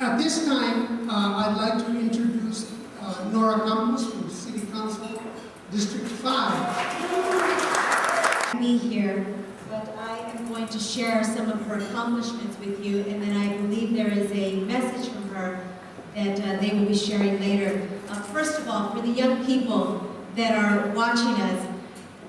At this time, I'd like to introduce Nora Campos from City Council, District 5. Be here, but I am going to share some of her accomplishments with you, and then I believe there is a message from her that they will be sharing later. First of all, for the young people that are watching us,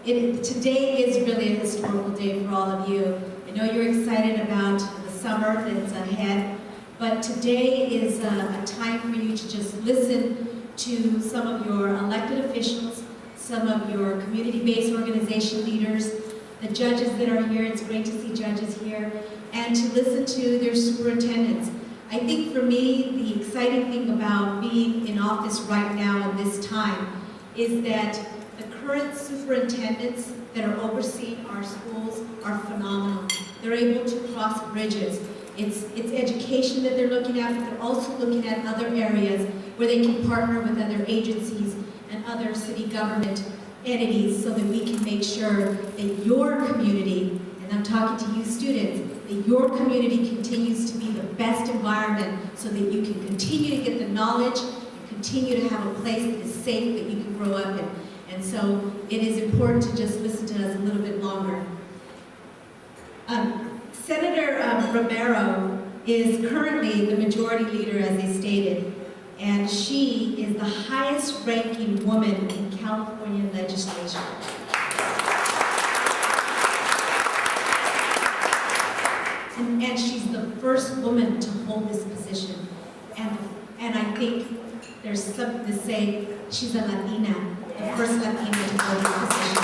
today is really a historical day for all of you. I know you're excited about the summer that's ahead, but today is a time for you to just listen to some of your elected officials, some of your community-based organization leaders, the judges that are here. It's great to see judges here, and to listen to their superintendents. I think for me, the exciting thing about being in office right now in this time is that the current superintendents that are overseeing our schools are phenomenal. They're able to cross bridges. It's education that they're looking at, but they're also looking at other areas where they can partner with other agencies and other city government entities so that we can make sure that your community, and I'm talking to you students, that your community continues to be the best environment so that you can continue to get the knowledge and continue to have a place that is safe that you can grow up in. And so it is important to just listen to us a little bit longer. Senator Romero is currently the majority leader, as they stated, and she is the highest ranking woman in California legislature. And she's the first woman to hold this position. And I think there's something to say she's a Latina, the first Latina to hold this position.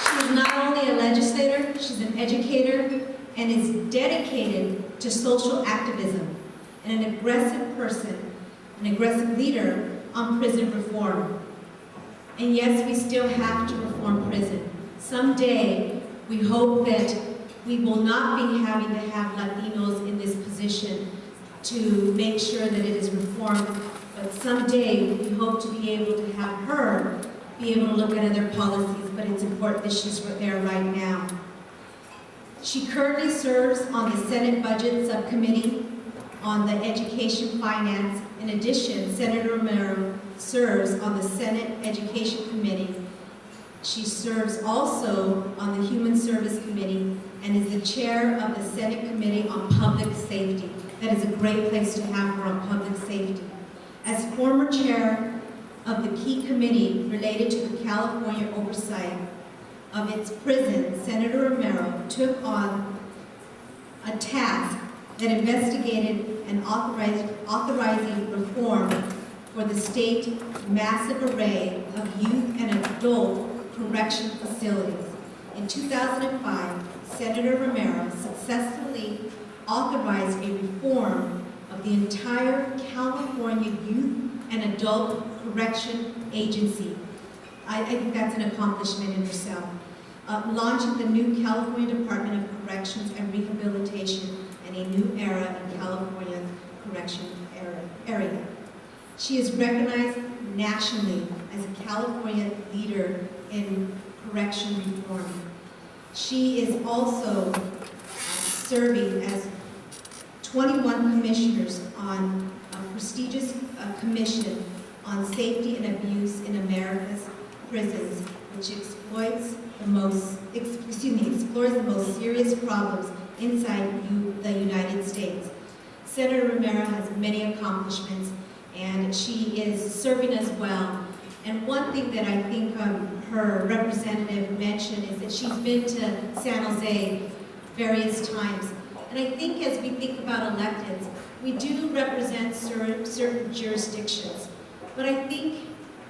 She's not only a legislator, she's an educator, and is dedicated to social activism, and an aggressive person, an aggressive leader on prison reform. And yes, we still have to reform prison. Someday, we hope that we will not be having to have Latinos in this position to make sure that it is reformed, but someday we hope to be able to have her be able to look at other policies, but it's important that she's there right now. She currently serves on the Senate Budget Subcommittee on the Education Finance. In addition, Senator Romero serves on the Senate Education Committee. She serves also on the Human Service Committee and is the chair of the Senate Committee on Public Safety. That is a great place to have her on public safety. As former chair of the key committee related to the California oversight of its prison, Senator Romero took on a task that investigated and authorizing reform for the state's massive array of youth and adult correction facilities. In 2005, Senator Romero successfully authorized a reform of the entire California Youth and Adult Correction Agency. I think that's an accomplishment in itself. Launching the new California Department of Corrections and Rehabilitation and a new era in California correction area. She is recognized nationally as a California leader in correction reform. She is also serving as 21 commissioners on a prestigious commission on safety and abuse in America's prisons, which explores the most serious problems inside the United States. Senator Romero has many accomplishments, and she is serving as well. And one thing that I think her representative mentioned is that she's been to San Jose various times. And I think as we think about electeds, we do represent certain jurisdictions. But I think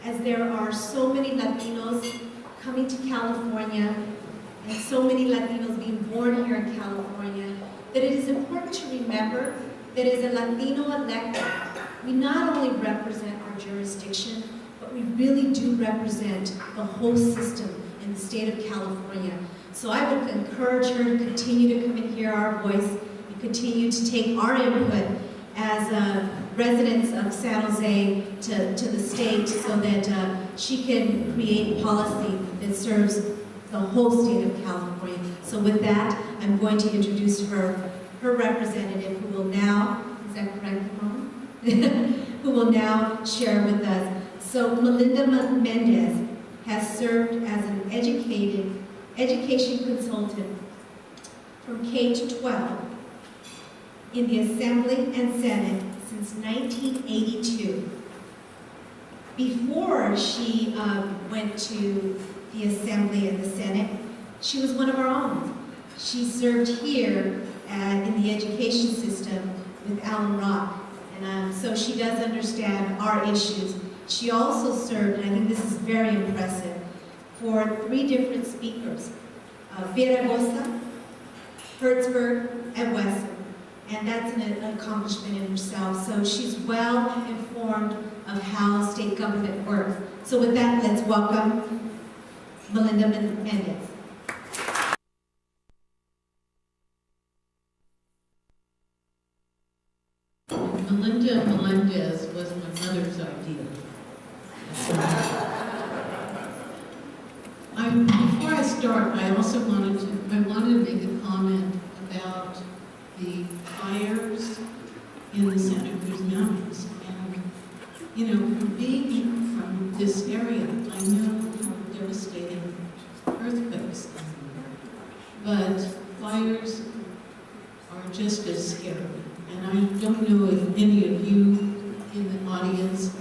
as there are so many Latinos coming to California, and so many Latinos being born here in California, that it is important to remember that as a Latino elected, we not only represent our jurisdiction, but we really do represent the whole system in the state of California. So I would encourage her to continue to come and hear our voice and continue to take our input as residents of San Jose to the state so that she can create policy that serves the whole state of California. So with that, I'm going to introduce her her representative, who will now, is that correct, Mom? Who will now share with us. So Melinda Melendez has served as an education consultant from K to 12 in the Assembly and Senate since 1982. Before she went to the Assembly and the Senate, she was one of our own. She served here in the education system with Alan Rock, and so she does understand our issues. She also served, and I think this is very impressive, for 3 different speakers, Viragosa, Hertzberg, and Wesson. And that's an accomplishment in herself. So she's well informed of how state government works. So with that, let's welcome Melinda Melendez. Melinda Melendez was my mother's idea. Before I start, I also wanted to make a comment about the fires in the Santa Cruz Mountains. And, you know, from being from this area, I know how devastating earthquakes are. But fires are just as scary. And I don't know if any of you in the audience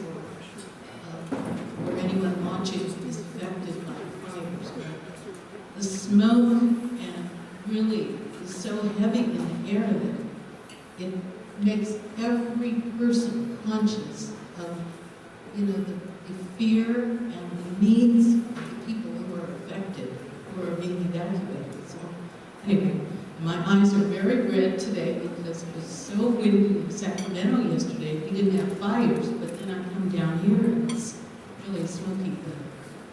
or anyone watching is affected by fires. The smoke and really is so heavy in the air that it makes every person conscious of, you know, the fear and the needs of the people who are affected, who are being evacuated. So anyway, my eyes are very red today because it was so windy in Sacramento yesterday. We didn't have fires, but then I come down here and it's really smoky.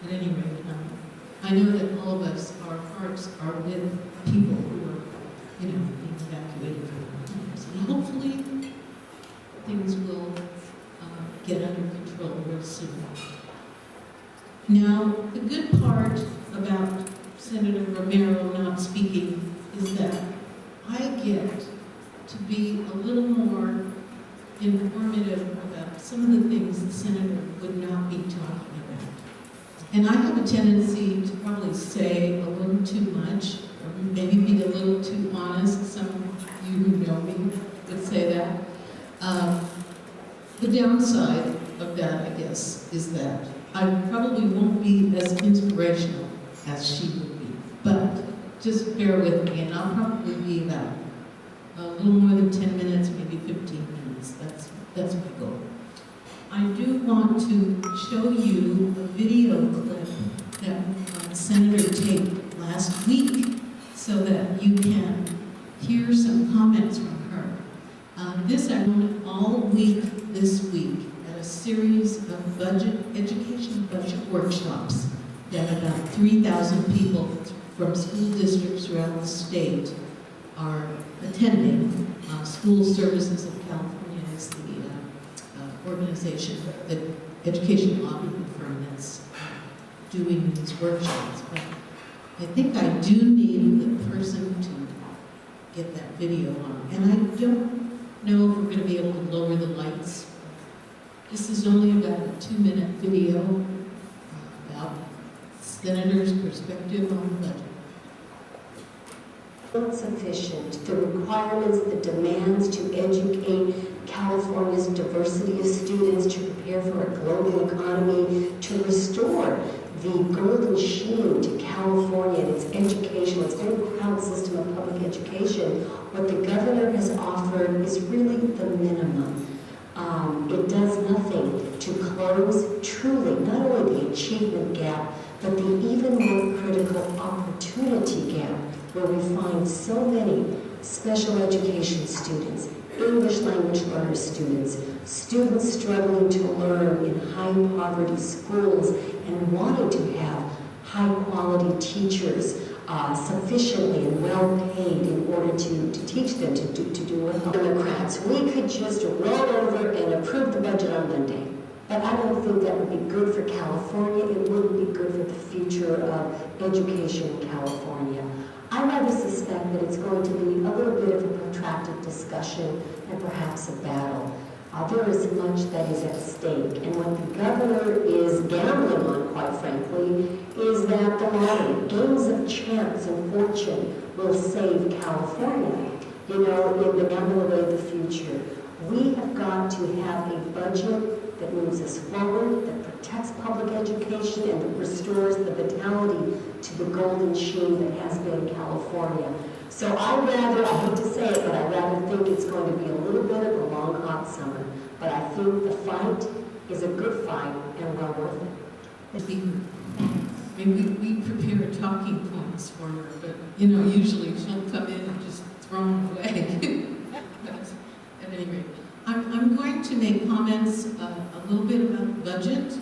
But at any rate, I know that all of us, our hearts are with people who are, you know, being evacuated from their homes. And hopefully things will get under control real soon. Now, the good part about Senator Romero not speaking is that I get to be a little more informative about some of the things the senator would not be talking about. And I have a tendency to probably say a little too much, or maybe be a little too honest. Some of you who know me would say that. The downside of that, I guess, is that I probably won't be as inspirational as she would be. But just bear with me, and I'll probably be about a little more than 10 minutes, maybe 15 minutes. That's my goal. I do want to show you a video clip that Senator taped last week so that you can hear some comments from her. This I did all week this week at a series of education budget workshops that about 3,000 people from school districts throughout the state are attending. School Services of California is the organization, the education auditing firm that's doing these workshops. But I think I do need the person to get that video on. And I don't know if we're going to be able to lower the lights. This is only about a 2-minute video about Senator's perspective on the budget. Not sufficient. The requirements, the demands to educate California's diversity of students, to prepare for a global economy, to restore the golden sheen to California and its education, its own crown system of public education. What the governor has offered is really the minimum. It does nothing to close truly not only the achievement gap, but the even more critical opportunity gap, where we find so many special education students, English language learner students, students struggling to learn in high poverty schools and wanting to have high quality teachers sufficiently and well paid in order to teach them to do well. Democrats, we could just roll over and approve the budget on Monday. But I don't think that would be good for California. It wouldn't be good for the future of education in California. I rather suspect that it's going to be a little bit of a protracted discussion and perhaps a battle. There is much that is at stake, and what the governor is gambling on, quite frankly, is that the lottery, games of chance and fortune, will save California, you know, in the gamble away the future. We have got to have a budget that moves us forward, that protects public education, and that restores the vitality to the golden sheen that has been California. So I hate to say it, but I rather think it's going to be a little bit of a long, hot summer. But I think the fight is a good fight and well worth it. Maybe we prepare talking points for her, but you know, usually she'll come in and just throw them away. But at any rate, I'm going to make comments a little bit about the budget,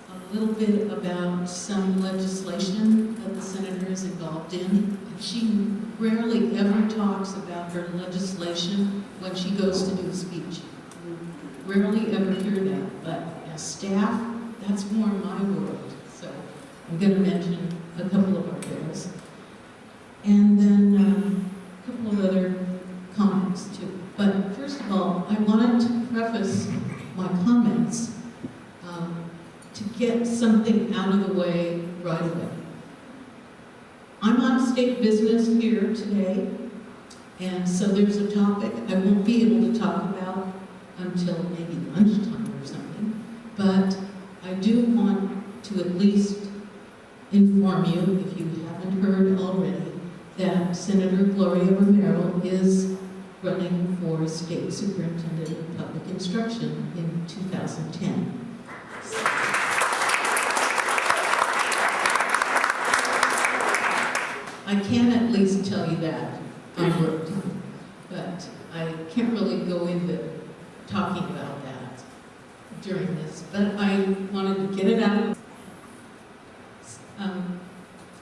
a little bit about some legislation that the senator is involved in. She rarely ever talks about her legislation when she goes to do a speech. You rarely ever hear that, but as staff, that's more my world. So I'm going to mention a couple of our bills. And then a couple of other comments too. But first of all, I wanted to preface my comments to get something out of the way right away. I'm on state business here today, and so there's a topic I won't be able to talk about until maybe lunchtime or something, but I do want to at least inform you, if you haven't heard already, that Senator Gloria Romero is running for State Superintendent of Public Instruction in 2010. I can at least tell you that on work time, but I can't really go into talking about that during this, but I wanted to get it out.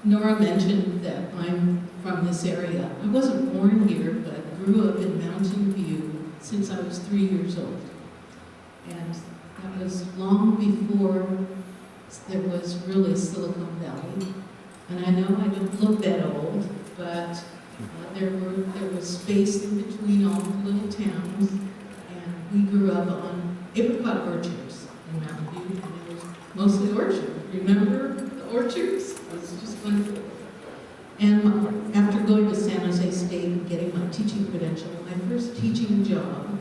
Nora mentioned that I'm from this area. I wasn't born here, but I grew up in Mountain View since I was 3 years old. And that was long before there was really Silicon Valley. And I know I don't look that old, but there was space in between all the little towns, and we grew up on apricot orchards in Mountain View, and it was mostly orchard. Remember the orchards? It was just wonderful. And after going to San Jose State and getting my teaching credential, my first teaching job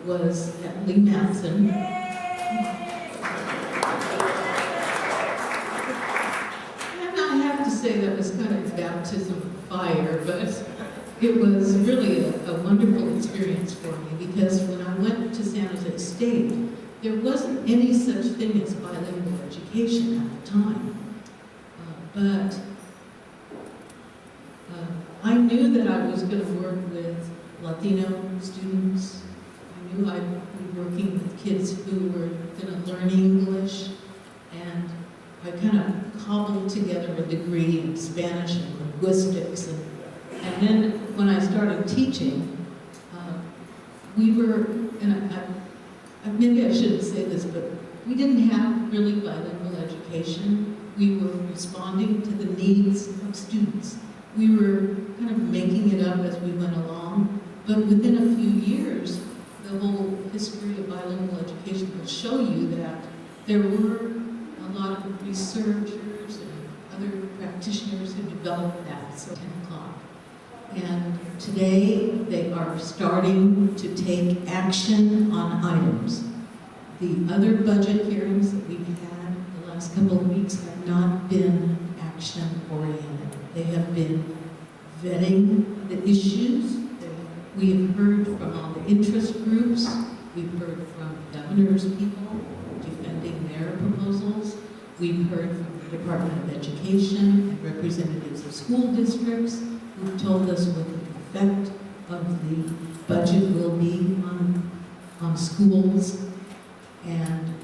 was at Lee Matson. Say that was kind of baptism of fire, but it was really a wonderful experience for me, because when I went to San Jose State, there wasn't any such thing as bilingual education at the time. But I knew that I was going to work with Latino students. I knew I'd be working with kids who were going to learn English, and I kind of cobbled together a degree in Spanish and linguistics, and then when I started teaching, we were, and maybe I shouldn't say this, but we didn't have really bilingual education. We were responding to the needs of students. We were kind of making it up as we went along, but within a few years, the whole history of bilingual education will show you that there were a lot of researchers and other practitioners who developed that, so 10 o'clock. And today they are starting to take action on items. The other budget hearings that we've had the last couple of weeks have not been action-oriented. They have been vetting the issues. We have heard from all the interest groups. We've heard from governor's people defending their proposals. We've heard from the Department of Education and representatives of school districts who've told us what the effect of the budget will be on schools. And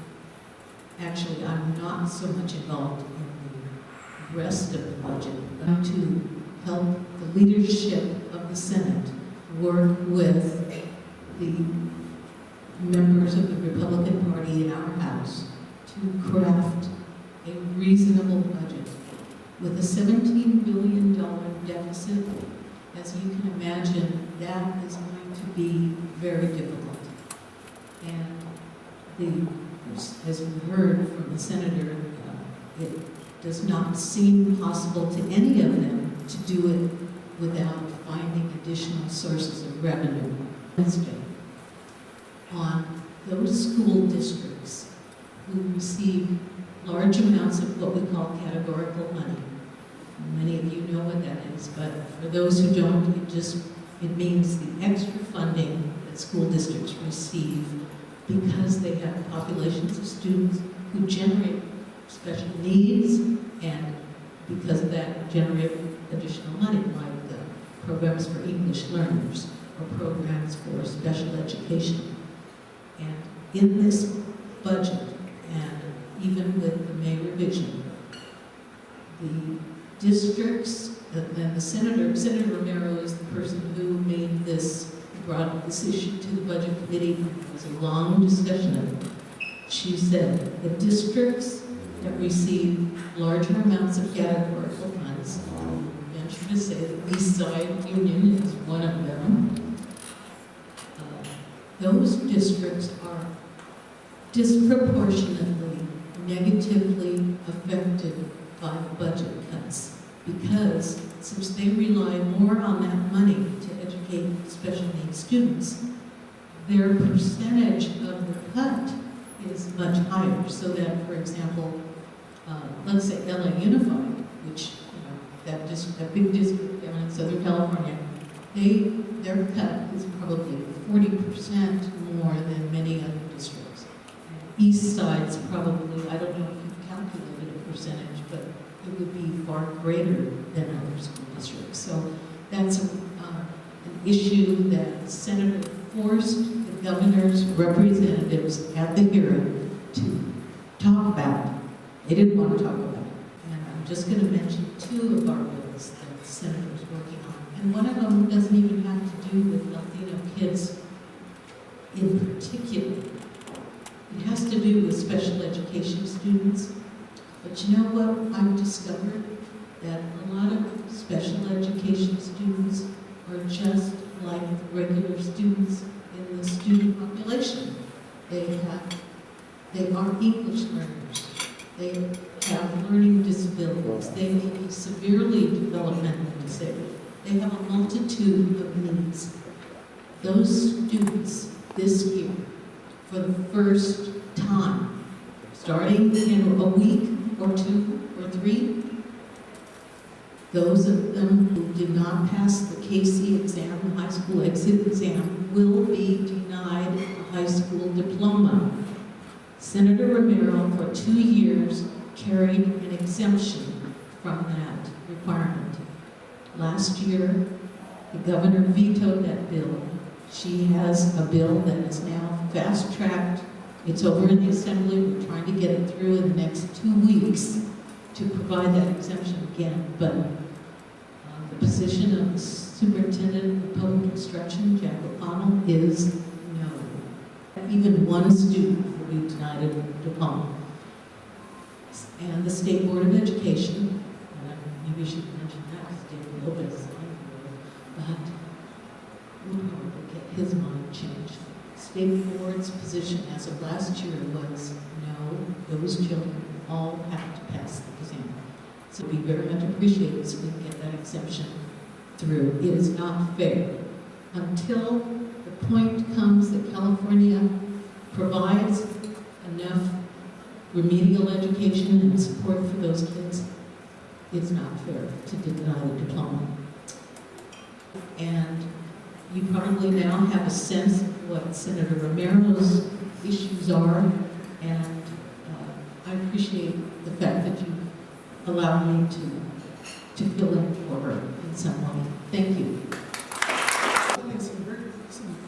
actually, I'm not so much involved in the rest of the budget, but to help the leadership of the Senate work with the members of the Republican Party in our House to craft a reasonable budget. With a $17 billion deficit, as you can imagine, that is going to be very difficult. And as we heard from the senator, it does not seem possible to any of them to do it without finding additional sources of revenue. Wednesday, on those school districts who receive large amounts of what we call categorical money. Many of you know what that is, but for those who don't, it means the extra funding that school districts receive because they have populations of students who generate special needs, and because of that generate additional money, like programs for English learners or programs for special education. And in this budget, and even with the May revision, the districts, and Senator Romero is the person who made this, brought this issue to the budget committee. It was a long discussion of it. She said the districts that receive larger amounts of categorical funds, I venture to say the East Side Union is one of them. Those districts are disproportionately negatively affected by the budget cuts, because since they rely more on that money to educate special needs students, their percentage of the cut is much higher. So that, for example, let's say LA Unified, which that big district down in Southern California, their cut is probably 40% more than many other districts. East Side's probably, I don't know if you've calculated a percentage, but it would be far greater than other school districts. So that's an issue that the senator forced the governor's representatives at the hearing to talk about. They didn't want to talk about it. And I'm just going to mention two of our bills that the senator's working on. And one of them doesn't even have to do with Latino kids in particular. It has to do with special education students. But you know what I've discovered? That a lot of special education students are just like regular students in the student population. They are English learners. They have learning disabilities. They may be severely developmentally disabled. They have a multitude of needs. Those students this year, for the first time, starting in a week or 2 or 3, those of them who did not pass the KC exam, the high school exit exam, will be denied a high school diploma. Senator Romero, for 2 years, carried an exemption from that requirement. Last year, the governor vetoed that bill. She has a bill that is now fast-tracked. It's over in the Assembly. We're trying to get it through in the next 2 weeks to provide that exemption again. But the position of the Superintendent of Public Instruction, Jack O'Connell, is no. Even one student will be denied a diploma. And the State Board of Education, maybe we should mention that, David Lopez, but we'll probably get his mind changed. State Board's position as of last year was, no, those children all have to pass the exam. So we very much appreciate it so we can get that exemption through. It is not fair. Until the point comes that California provides enough remedial education and support for those kids, it's not fair to deny a diploma. And you probably now have a sense of what Senator Romero's issues are, and I appreciate the fact that you allowed me to fill in for her in some way. Thank you.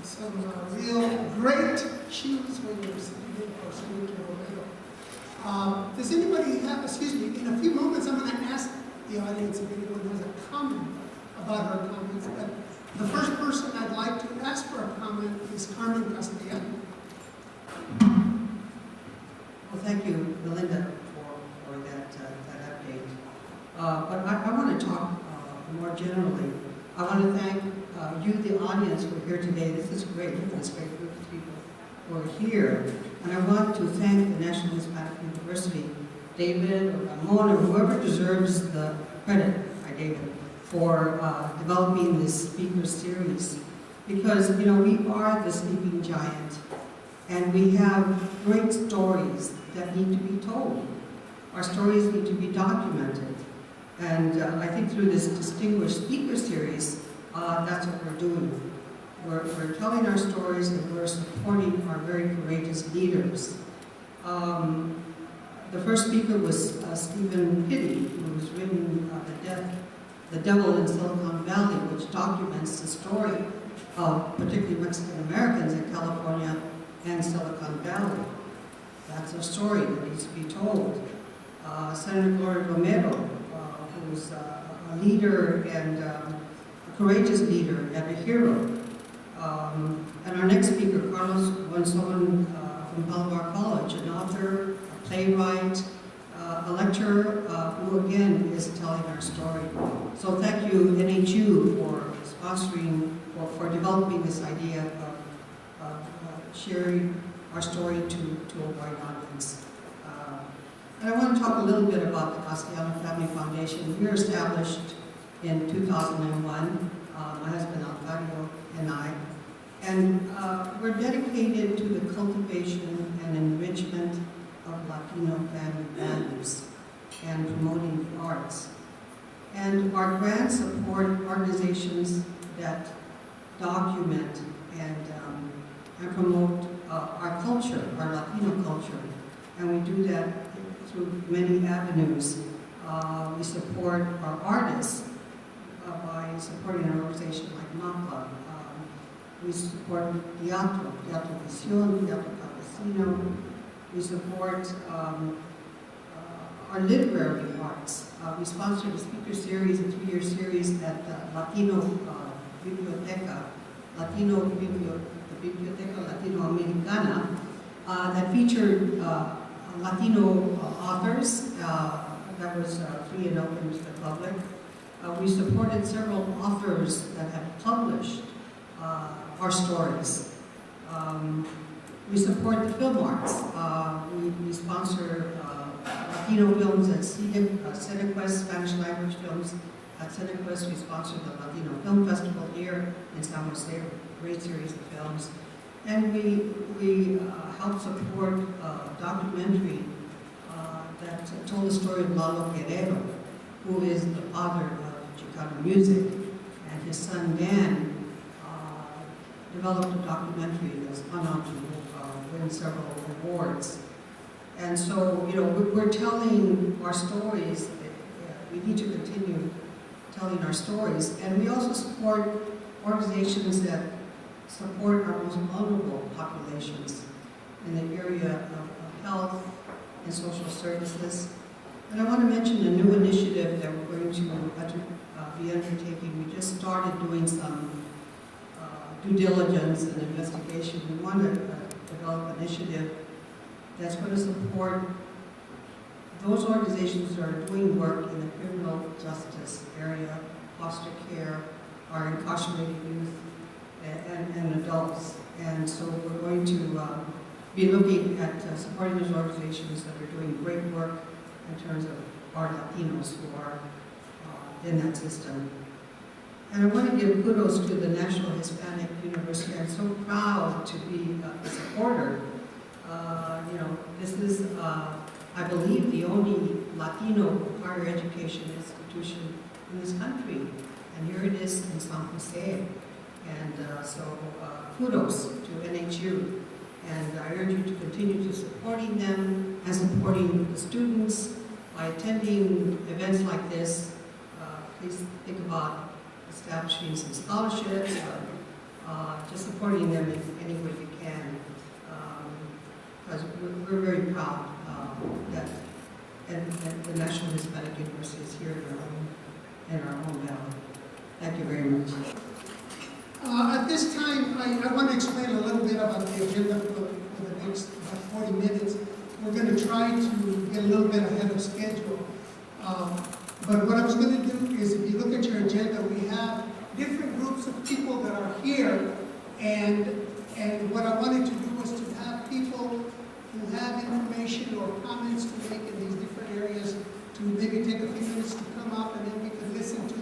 Some real great shoes when you're sitting in for Senator Romero. Does anybody have, excuse me, in a few moments I'm going to ask the audience if anyone has a comment about her comments, but the first person I'd like to ask for a comment is Carmen Castellano. Well, thank you, Melinda, for that update. generally. I want to thank you, the audience, who are here today. This is great. Look at this great group of people who are here. And I want to thank the National Hispanic University, David or Ramon or whoever deserves the credit, David, for developing this speaker series. Because, you know, we are the sleeping giant, and we have great stories that need to be told. Our stories need to be documented. And I think through this distinguished speaker series, that's what we're doing. We're telling our stories, and we're supporting our very courageous leaders. The first speaker was Stephen Pitty, who has written The Devil in Silicon Valley, which documents the story of particularly Mexican Americans in California and Silicon Valley. That's a story that needs to be told. Senator Gloria Romero, who's a leader and a courageous leader and a hero. And our next speaker, Carlos Gonzalez from Palomar College, an author, a playwright, a lecturer who again is telling our story. So thank you, NHU, for sponsoring, for developing this idea of sharing our story to a wide audience. And I want to talk a little bit about the Castellano Family Foundation. We were established in 2001, my husband Alvario and I, and we're dedicated to the cultivation and enrichment of Latino family values and promoting the arts. And our grants support organizations that document and promote our culture, our Latino culture. And we do that through many avenues. We support our artists by supporting an organization like MAPA. We support Teatro Visión, Teatro Campesino. We support our literary arts. We sponsored a speaker series, a 3-year series at the Latino Biblioteca, Biblioteca Latinoamericana, that featured Latino authors. That was free and open to the public. We supported several authors that have published our stories. We support the film arts. We sponsor Latino films at Cinequest, Spanish language films at Cinequest. We sponsor the Latino Film Festival here in San Jose, a great series of films. And we help support a documentary that told the story of Lalo Guerrero, who is the father of Chicano music, and his son Dan developed a documentary that's gone on to win several awards. And so, you know, we're telling our stories. We need to continue telling our stories. And we also support organizations that support our most vulnerable populations in the area of health and social services. And I want to mention a new initiative that we're going to be undertaking. We just started doing some due diligence and investigation. We want to develop an initiative that's going to support those organizations that are doing work in the criminal justice area, foster care, our incarcerated youth, and adults. And so we're going to be looking at supporting those organizations that are doing great work in terms of our Latinos who are in that system. And I want to give kudos to the National Hispanic University. I'm so proud to be a supporter. You know, this is, I believe, the only Latino higher education institution in this country. And here it is in San Jose. And so kudos to NHU. And I urge you to continue to supporting them and supporting the students by attending events like this. Please think about establishing some scholarships or just supporting them in any way you can. Because we're very proud that the National Hispanic University is here in our home valley. Thank you very much. At this time, I want to explain a little bit about the agenda for the next about 40 minutes. We're going to try to get a little bit ahead of schedule. But what I was going to do is if you look at your agenda, we have different groups of people that are here, and what I wanted to do was to have people who have information or comments to make in these different areas to maybe take a few minutes to come up, and then we could listen to,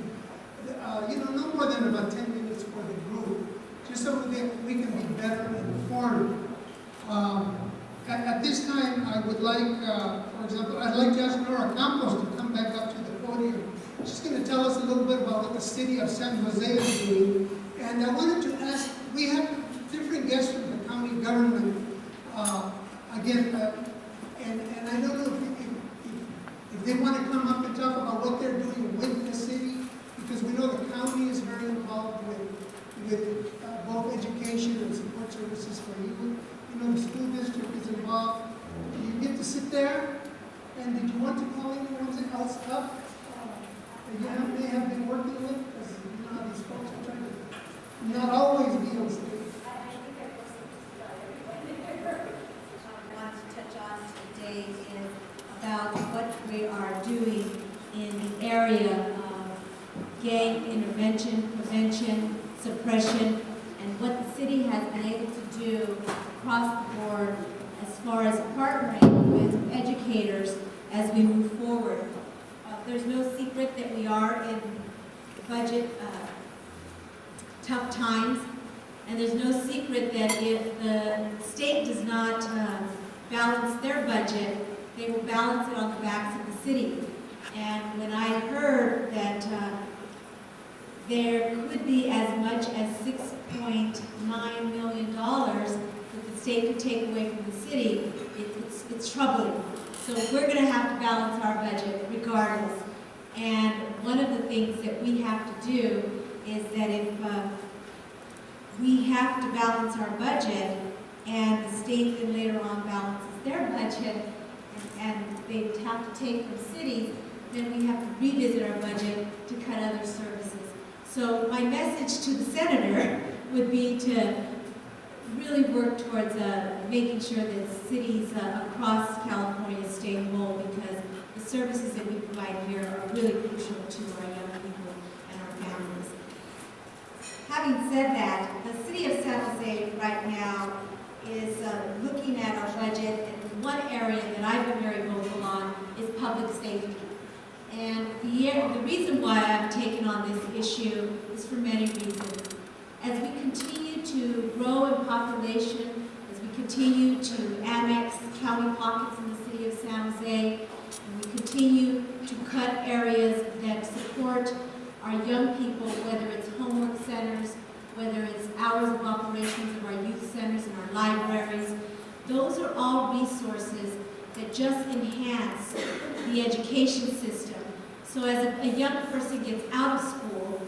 no more than about 10 minutes for the group, just so that we can be better informed. At this time, I would like, for example, I'd like to ask Nora Campos to come back up to the podium. She's going to tell us a little bit about what the city of San Jose is doing. And I wanted to ask, we have different guests from the county government, and I don't know if they want to come up and talk about what they're doing with the city, because we know the county is very involved with both education and support services for youth. The school district is involved. You get to sit there, and did you want to call anyone else up that you may have been working with? Because you know how these folks are trying to not always be on stage. I think I want to touch on today is about what we are doing in the area of gang intervention, prevention, suppression, and what the city has been able to do across the board as far as partnering with educators as we move forward. There's no secret that we are in budget tough times, and there's no secret that if the state does not balance their budget, they will balance it on the backs of the city. And when I heard that there could be as much as $6.9 million that the state could take away from the city, it's troubling. So we're going to have to balance our budget regardless. And one of the things that we have to do is that if we have to balance our budget and the state then later on balances their budget and they have to take from cities, then we have to revisit our budget to cut other services. So my message to the senator would be to really work towards making sure that cities across California stay whole, because the services that we provide here are really crucial to our young people and our families. Having said that, the city of San Jose right now is looking at our budget, and one area that I've been very vocal on is public safety. And the reason why I've taken on this issue is for many reasons. As we continue to grow in population, as we continue to annex county pockets in the city of San Jose, and we continue to cut areas that support our young people, whether it's homework centers, whether it's hours of operations of our youth centers and our libraries, those are all resources that just enhance the education system. So as a young person gets out of school,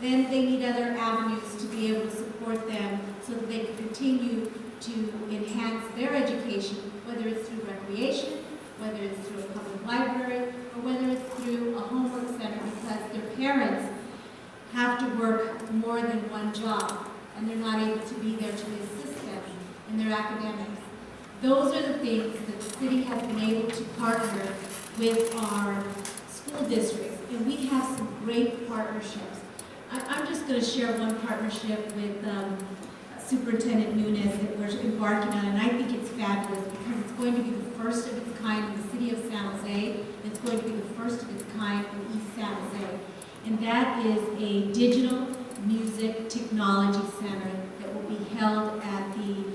then they need other avenues to be able to support them so that they can continue to enhance their education, whether it's through recreation, whether it's through a public library, or whether it's through a homework center, because their parents have to work more than one job, and they're not able to be there to assist them in their academics. Those are the things that the city has been able to partner with our school districts, and we have some great partnerships. I'm just going to share one partnership with Superintendent Nunez that we're embarking on, and I think it's fabulous because it's going to be the first of its kind in the city of San Jose. It's going to be the first of its kind in East San Jose, and that is a digital music technology center that will be held at the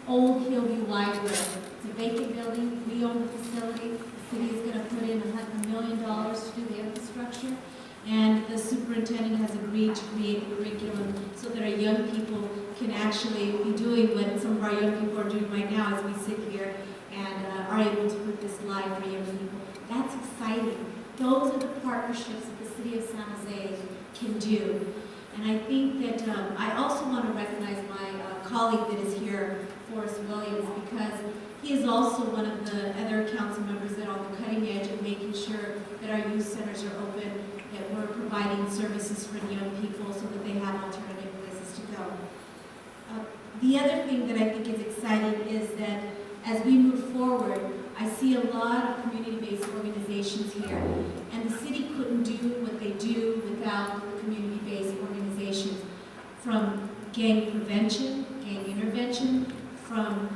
old Hillview Library. It's a vacant building. We own the facility. The city is going to put in $100 million to do the infrastructure. And the superintendent has agreed to create a curriculum so that our young people can actually be doing what some of our young people are doing right now as we sit here and are able to put this live for young people. That's exciting. Those are the partnerships that the city of San Jose can do. And I think that I also want to recognize my colleague that is here, Forrest Williams, because he is also one of the other council members that are on the cutting edge of making sure that our youth centers are open, that we're providing services for young people so that they have alternative places to go. The other thing that I think is exciting is that as we move forward, I see a lot of community-based organizations here, and the city couldn't do what they do without the community-based organizations, from gang prevention, gang intervention, from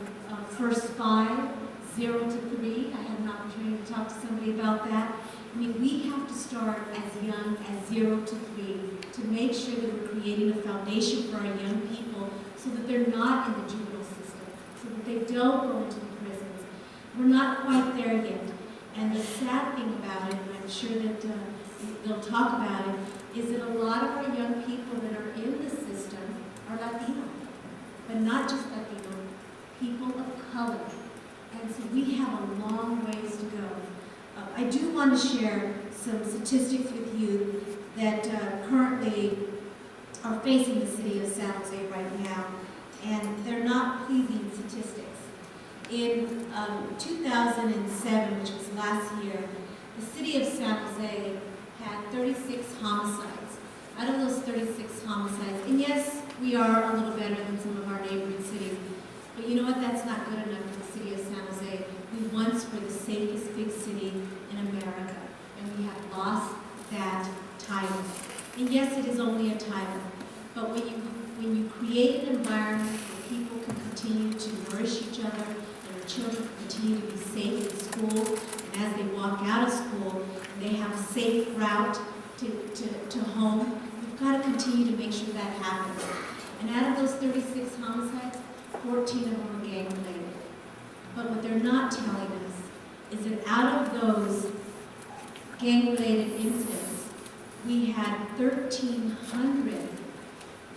First 5, 0 to 3. I had an opportunity to talk to somebody about that. I mean, we have to start as young as 0 to 3 to make sure that we're creating a foundation for our young people so that they're not in the juvenile system, so that they don't go into the prisons. We're not quite there yet. And the sad thing about it, and I'm sure that they'll talk about it, is that a lot of our young people that are in the system are Latino, but not just Latino, people of color. And so we have a long ways to go. I do want to share some statistics with you that currently are facing the city of San Jose right now, and they're not pleasing statistics. In 2007, which was last year, the city of San Jose had 36 homicides. Out of those 36 homicides, and yes, we are a little better than some of our neighboring cities, but you know what, that's not good enough for the city of San Jose. We once were the safest big city in America, and we have lost that title. And yes, it is only a title, but when you create an environment where people can continue to nourish each other, and their children continue to be safe in school, and as they walk out of school, they have a safe route to home, we've got to continue to make sure that happens. And out of those 36 homicides, 14 of them are gang-related. But what they're not telling us is that out of those gang-related incidents, we had 1,300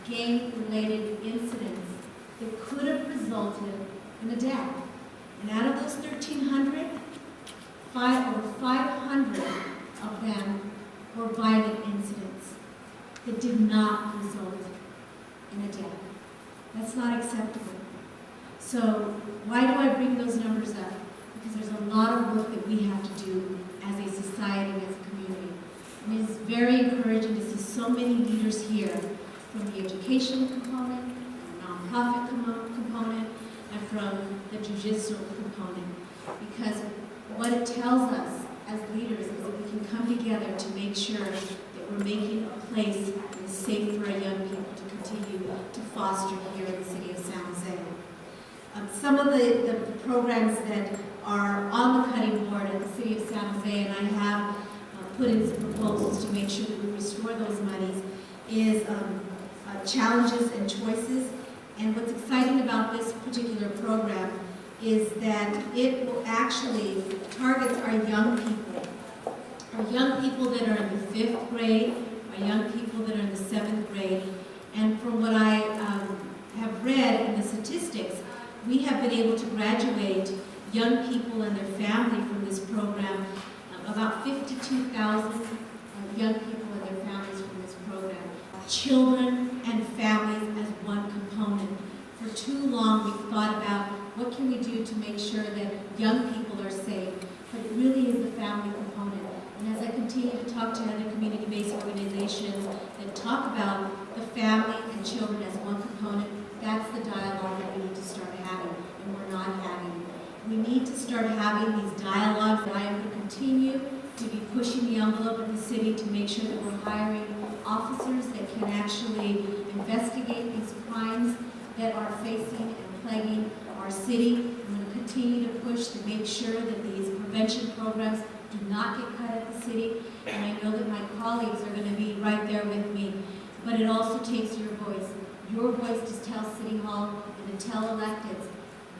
gang-related incidents that could have resulted in a death. And out of those 1,300, over 500 of them were violent incidents that did not result in a death. That's not acceptable. So why do I bring those numbers up? Because there's a lot of work that we have to do as a society, as a community. And it's very encouraging to see so many leaders here from the education component, the nonprofit component, and from the judicial component. Because what it tells us as leaders is that we can come together to make sure that we're making a place that is safe for our young people to continue to foster here in the city of San Jose. Some of the programs that are on the cutting board at the city of San Jose, and I have put in some proposals to make sure that we restore those monies, is challenges and choices. And what's exciting about this particular program is that it will actually target our young people. Our young people that are in the 5th grade, our young people that are in the 7th grade. And from what I have read in the statistics, we have been able to graduate young people and their family from this program, about 52,000 young people and their families from this program. Children and families as one component. For too long we've thought about what can we do to make sure that young people are safe, but it really is the family component. And as I continue to talk to other community-based organizations that talk about the family and children as one component, that's the dialogue that we need to start having, and we're not having. We need to start having these dialogues, and I am going to continue to be pushing the envelope of the city to make sure that we're hiring officers that can actually investigate these crimes that are facing and plaguing our city. I'm going to continue to push to make sure that these prevention programs do not get cut at the city, and I know that my colleagues are going to be right there with me. But it also takes your voice to tell City Hall and to tell electeds,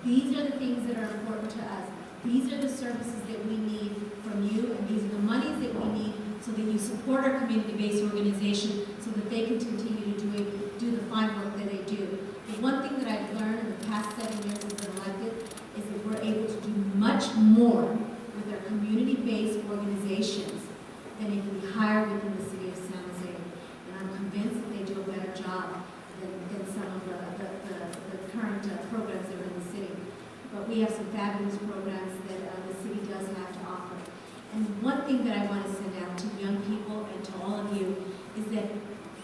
these are the things that are important to us. These are the services that we need from you, and these are the monies that we need so that you support our community-based organization so that they can continue to do the fine work that they do. The one thing that I've learned in the past 7 years as an elected is that we're able to do much more with our community-based organizations than if we hire within the city of San Jose. And I'm convinced that they do a better job than some of the current programs that are in the city. But we have some fabulous programs that the city does have to offer. And one thing that I want to send out to young people and to all of you is that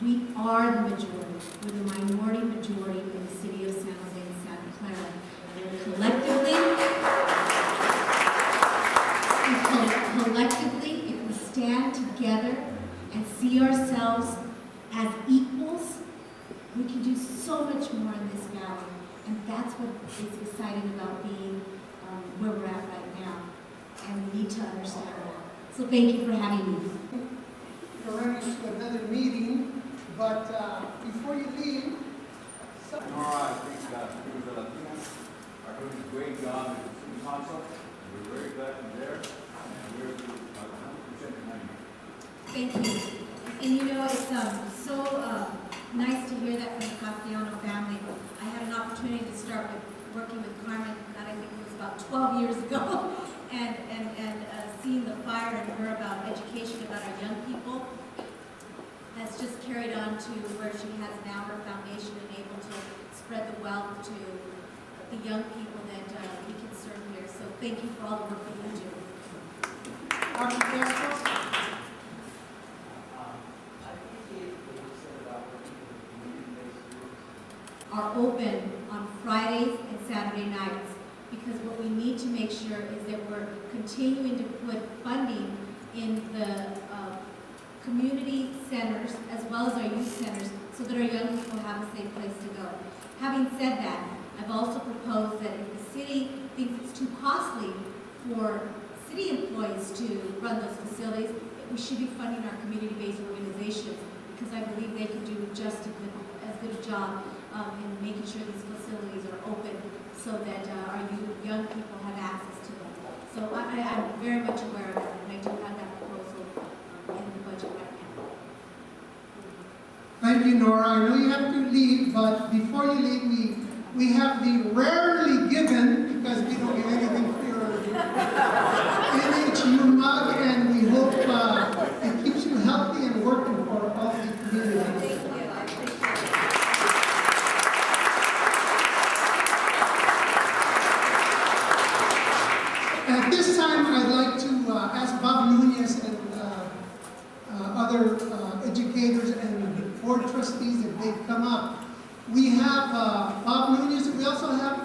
we are the majority. We're the minority majority in the city of San Jose and Santa Clara. And collectively, So thank you for having me. We're running to another meeting, but before you leave, Nora, I think Cruz Latina are doing a great job at the city council. We're very glad you're there, and we're 100% behind you. Thank you. And you know, it's so nice to hear that from the Castellano family. I had an opportunity to start with working with Carmen, that I think it was about 12 years ago, and seeing the fire in her about education about our young people has just carried on to where she has now her foundation and able to spread the wealth to the young people that we can serve here. So thank you for all the work that you do. Are open on Fridays and Saturday nights, because what we need to make sure is that we're continuing to put funding in the community centers as well as our youth centers so that our young people have a safe place to go. Having said that, I've also proposed that if the city thinks it's too costly for city employees to run those facilities, that we should be funding our community-based organizations, because I believe they can do just as good a job in making sure these facilities are open so that our young people have access to them. So I'm very much aware of that, and I do have that proposal in the budget right now. thank you, Nora. I know you have to leave, but before you leave, we have the rarely given, because we don't get anything free or NHU mug, and we hope it keeps you healthy and working for all the community. Thank you. I appreciate it. At this time, I'd like to ask Bob Nunez and other educators and board trustees if they'd come up. We have Bob Nunez, we also have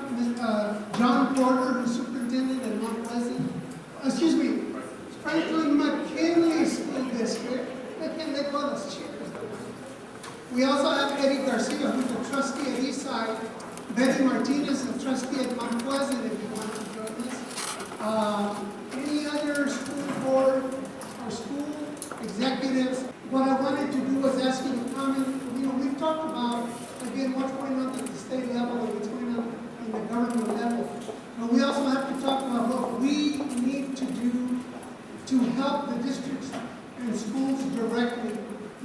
John Porter, who's superintendent at Mount Pleasant. Franklin McKinley School District. They call us chairs. We also have Eddie Garcia, who's a trustee at Eastside. Betty Martinez, a trustee at Mount Pleasant, if you want to join us. Any other school board or school executives? What I wanted to do was ask you to comment. You know, we've talked about, again, what's going on at the state level and what's going on in the government level. But we also have to talk about what we need to do to help the districts and schools directly,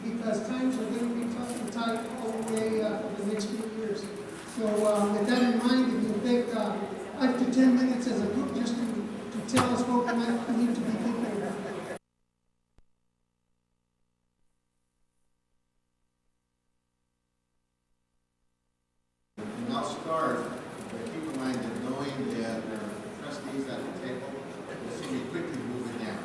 because times are going to be tough and tight all the way for the next few years. So with that in mind, if you take 5 to 10 minutes as a group just to tell us what we might need to be thinking about. And I'll start by keeping in mind that knowing that there are trustees at the table, we'll see me quickly moving down.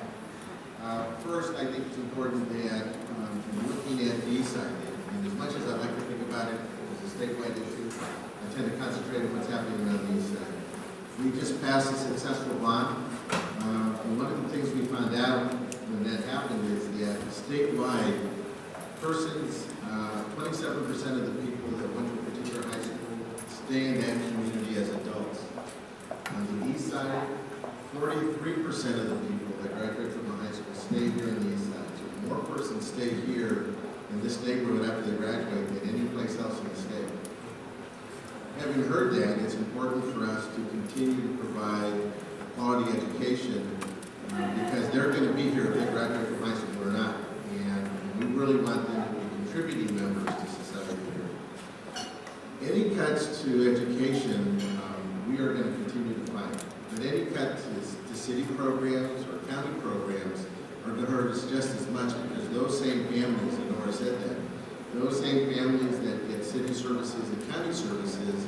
First, I think it's important that in looking at the east side, and as much as I like to think about it as a statewide issue, I tend to concentrate on what's happening around the east side. We just passed a successful bond, and one of the things we found out when that happened is that statewide, persons, 27% of the people that went to a particular high school stay in that community as adults. On the east side, 43% of the people that graduate from a high school stay here in the east side. So more persons stay here in this neighborhood after they graduate than any place else in the state. Having heard that, it's important for us to continue to provide quality education because they're going to be here if they graduate from high school or not. And we really want them to be contributing members to society here. Any cuts to education, we are going to continue to fight. But any cuts to city programs or county programs are going to hurt us just as much because those same families, and Nora said that, those same families that get city services and county services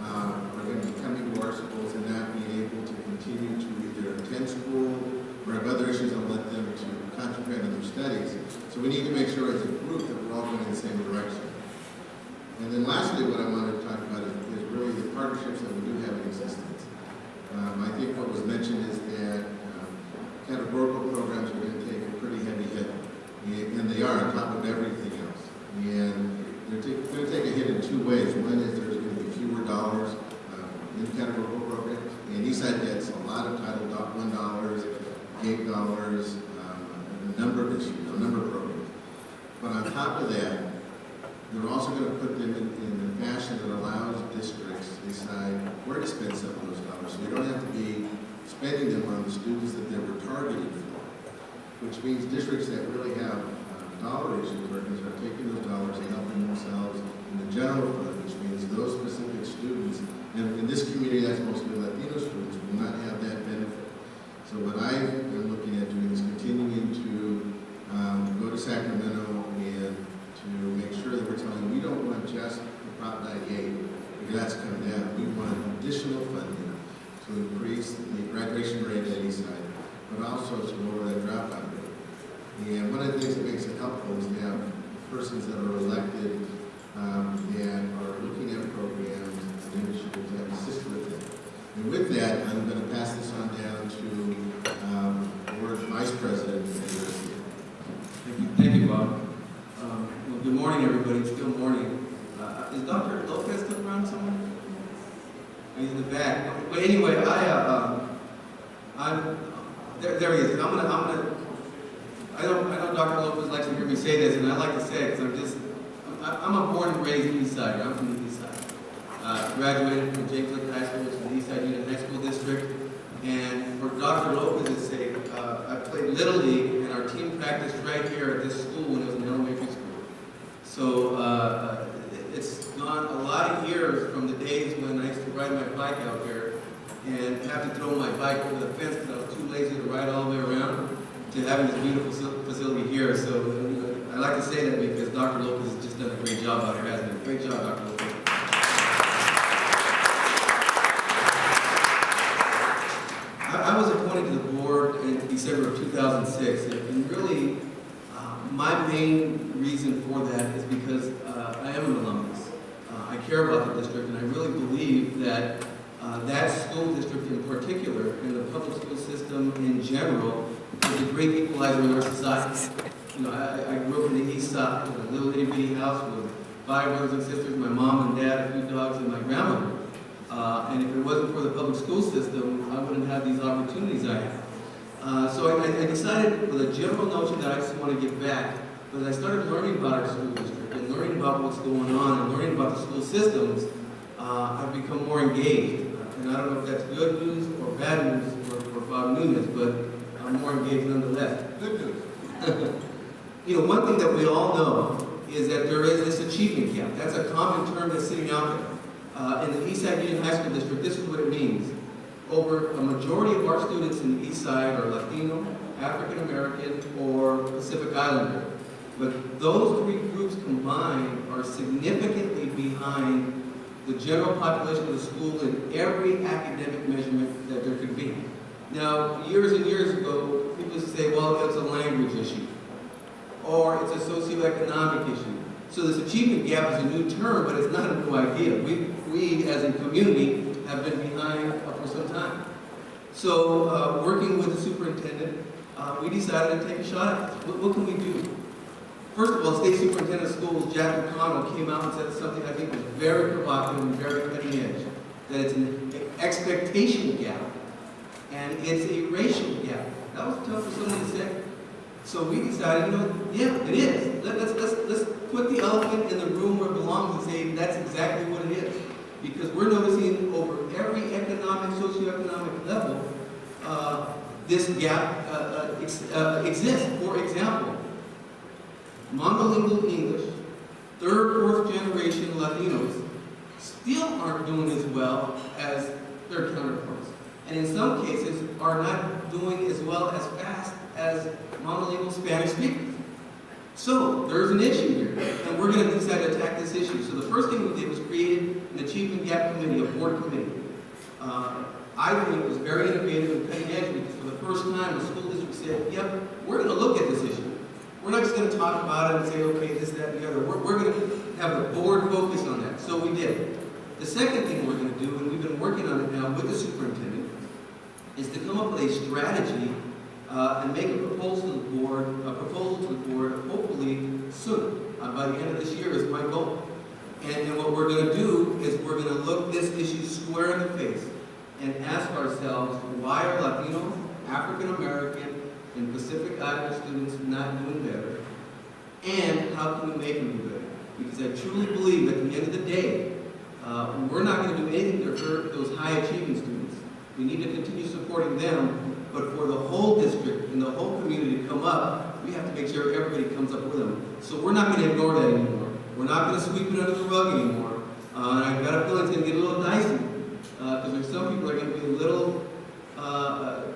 are going to be coming to our schools and not being able to continue to either attend school or have other issues that let them to concentrate on their studies. So we need to make sure as a group that we're all going in the same direction. And then lastly, what I wanted to talk about is really the partnerships that we do have in existence. I think what was mentioned is that categorical programs are going to take a pretty heavy hit, and they are on top of everything else. And they're going to take a hit in two ways. One is there's going to be fewer dollars in categorical programs, and Eastside gets a lot of Title I dollars, GATE dollars, number of issues, a number of programs. But on top of that, they're also going to put them in a fashion that allows districts to decide where to spend some of those dollars. So we don't have to be spending them on the students that they were targeted for, which means districts that really have dollar issues are going to start taking those dollars and helping themselves in the general fund, which means those specific students, and in this community that's mostly Latino students, will not have that benefit. So what I am looking at doing is continuing to go to Sacramento and to make sure that we're telling them we don't want just the Prop 98, because that's come down. We want additional funding to increase the graduation rate at Eastside, but also to lower that dropout rate. And one of the things that makes it helpful is to have persons that are elected that are looking at programs and initiatives that assist with it. And with that, I'm going to pass this on down to Board Vice President Garcia. Thank you, Bob. Well, good morning, everybody. It's still morning. Is Dr. Lopez still around somewhere? He's in the back. But anyway, there he is. I know Dr. Lopez likes to hear me say this, and I like to say it because I'm a born and raised East Sider. I'm from the East Side. Graduated from James Lick High School, which is the East Side Unit High School District. And for Dr. Lopez's sake, I played Little League, and our team practiced right here at this school when it was in elementary school. So it's gone a lot of years from the days when I used to ride my bike out here and have to throw my bike over the fence because I was too lazy to ride all the way around, to having this beautiful facility here. So I like to say that because Dr. Lopez has just done a great job out here, hasn't he? Great job, Dr. Lopez. I was appointed to the board in December of 2006, and really my main reason for that is because I am an alumnus. I care about the district, and I really believe that that school district in particular, and the public school system in general, is a great equalizer in our society. You know, I grew up in the East Side, in a little itty-bitty house with 5 brothers and sisters, my mom and dad, a few dogs, and my grandmother. And if it wasn't for the public school system, I wouldn't have these opportunities I have. So I decided with a general notion that I just want to give back. But as I started learning about our school district and learning about what's going on and learning about the school systems, I've become more engaged. And I don't know if that's good news or bad news for Bob Nunez, but I'm more engaged nonetheless. Good news. You know, one thing that we all know is that there is this achievement gap. That's a common term that's sitting out there. In the East Side Union High School District, this is what it means. Over a majority of our students in the East Side are Latino, African American, or Pacific Islander. But those 3 groups combined are significantly behind the general population of the school in every academic measurement that there could be. Now, years and years ago, people used to say, well, it's a language issue, or it's a socioeconomic issue. So this achievement gap is a new term, but it's not a new idea. We as a community, have been behind for some time. So working with the superintendent, we decided to take a shot at this. What can we do? First of all, State Superintendent of Schools, Jack McConnell, came out and said something I think was very provocative and very cutting edge, that it's an expectation gap, and it's a racial gap. That was tough for someone to say. So we decided, you know, yeah, it is. Let's put the elephant in the room where it belongs and say that's exactly what it is. Because we're noticing over every economic, socioeconomic level, this gap exists. For example, monolingual English, 3rd, 4th generation Latinos still aren't doing as well as their counterparts. And in some cases are not doing as well as fast as monolingual Spanish speakers. So there's an issue here, and we're going to decide to attack this issue. So the first thing we did was create an Achievement Gap Committee, a board committee. I think it was very innovative and cutting edge because for the first time the school district said, yep, we're going to look at this issue. We're not just going to talk about it and say, okay, this, that, and the other. We're going to have the board focus on that. So we did. The second thing we're going to do, and we've been working on it now with the superintendent, is to come up with a strategy and make a proposal to the board, hopefully soon. By the end of this year is my goal. And what we're going to do is we're going to look this issue square in the face and ask ourselves, why are Latino, African American, in Pacific Islander students not doing better, and how can we make them do better? Because I truly believe at the end of the day, we're not going to do anything to hurt those high achieving students. We need to continue supporting them, but for the whole district and the whole community to come up, we have to make sure everybody comes up with them. So we're not going to ignore that anymore. We're not going to sweep it under the rug anymore. And I've got a feeling it's going to get a little dicey, because there's some people that are going to be a little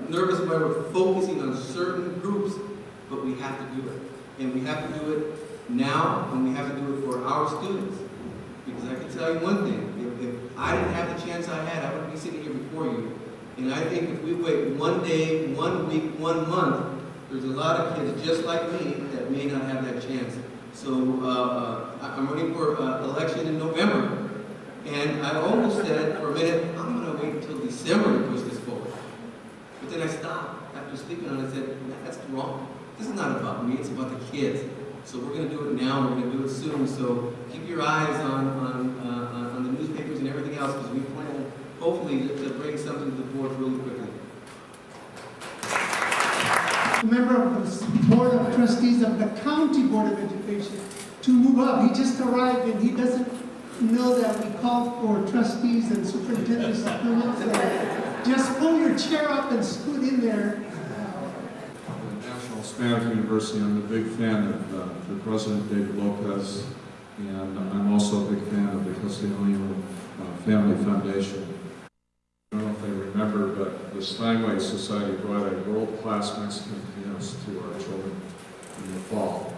nervous when we're focusing on certain groups, but we have to do it. And we have to do it now, and we have to do it for our students. Because I can tell you one thing, if I didn't have the chance I had, I wouldn't be sitting here before you. And I think if we wait 1 day, 1 week, 1 month, there's a lot of kids just like me that may not have that chance. So I'm running for election in November. And I almost said for a minute, I'm going to wait until December to push this forward. But then I stopped after speaking on it and said, that's wrong. This is not about me, it's about the kids. So we're going to do it now, we're going to do it soon. So keep your eyes on the newspapers and everything else, because we plan, hopefully, to bring something to the board really quickly. A member of the Board of Trustees of the County Board of Education to move up. He just arrived and he doesn't know that we called for trustees and superintendents to come up. So just pull your chair up and scoot in there. National Hispanic University, I'm a big fan of the President David Lopez, and I'm also a big fan of the Castellano Family Foundation. I don't know if they remember, but the Steinway Society brought a world-class Mexican pianist to our children in the fall,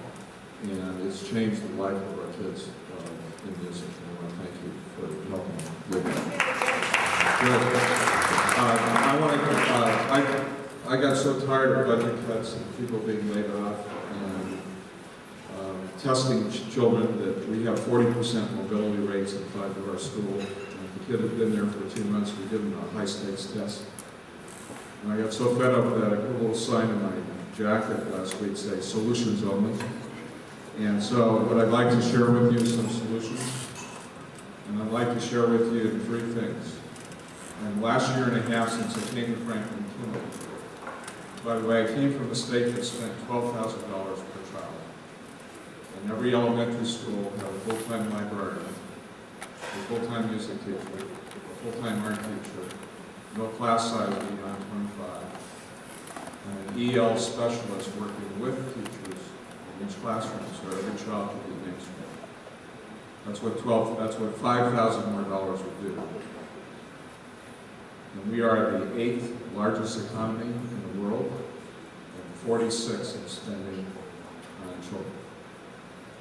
and it's changed the life of our kids in music. And I want to thank you for helping with that. I got so tired of budget cuts and people being laid off and testing children that we have 40% mobility rates inside of our school. And if the kid had been there for 2 months, we give him a high-stakes test. And I got so fed up with that, I put a little sign in my jacket last week saying, solutions only. And so what I'd like to share with you is some solutions. And I'd like to share with you 3 things. And last year and a half since I came to Franklin McKinley, by the way, I came from a state that spent $12,000 per child. And every elementary school had a full-time librarian, a full-time music teacher, a full-time art teacher, no class size beyond 25, and an EL specialist working with teachers in each classroom so every child could be mainstream. That's what $5,000 more would do. And we are the 8th largest economy in the world, and 46 in spending on children.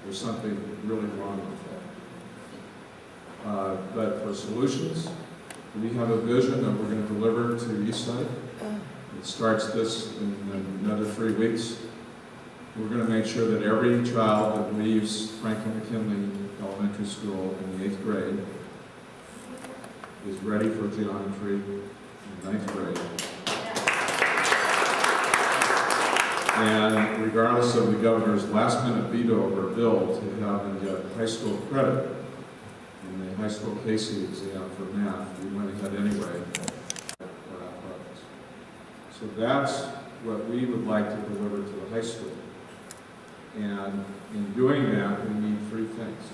There's something really wrong with that. But for solutions, we have a vision that we're going to deliver to the East Side. It starts this in another 3 weeks. We're going to make sure that every child that leaves Franklin McKinley Elementary School in the 8th grade is ready for geometry in 9th grade. And regardless of the governor's last-minute veto of our bill to have them get high school credit in the high school Casey exam for math, we went ahead anyway. So that's what we would like to deliver to the high school. And in doing that, we need 3 things.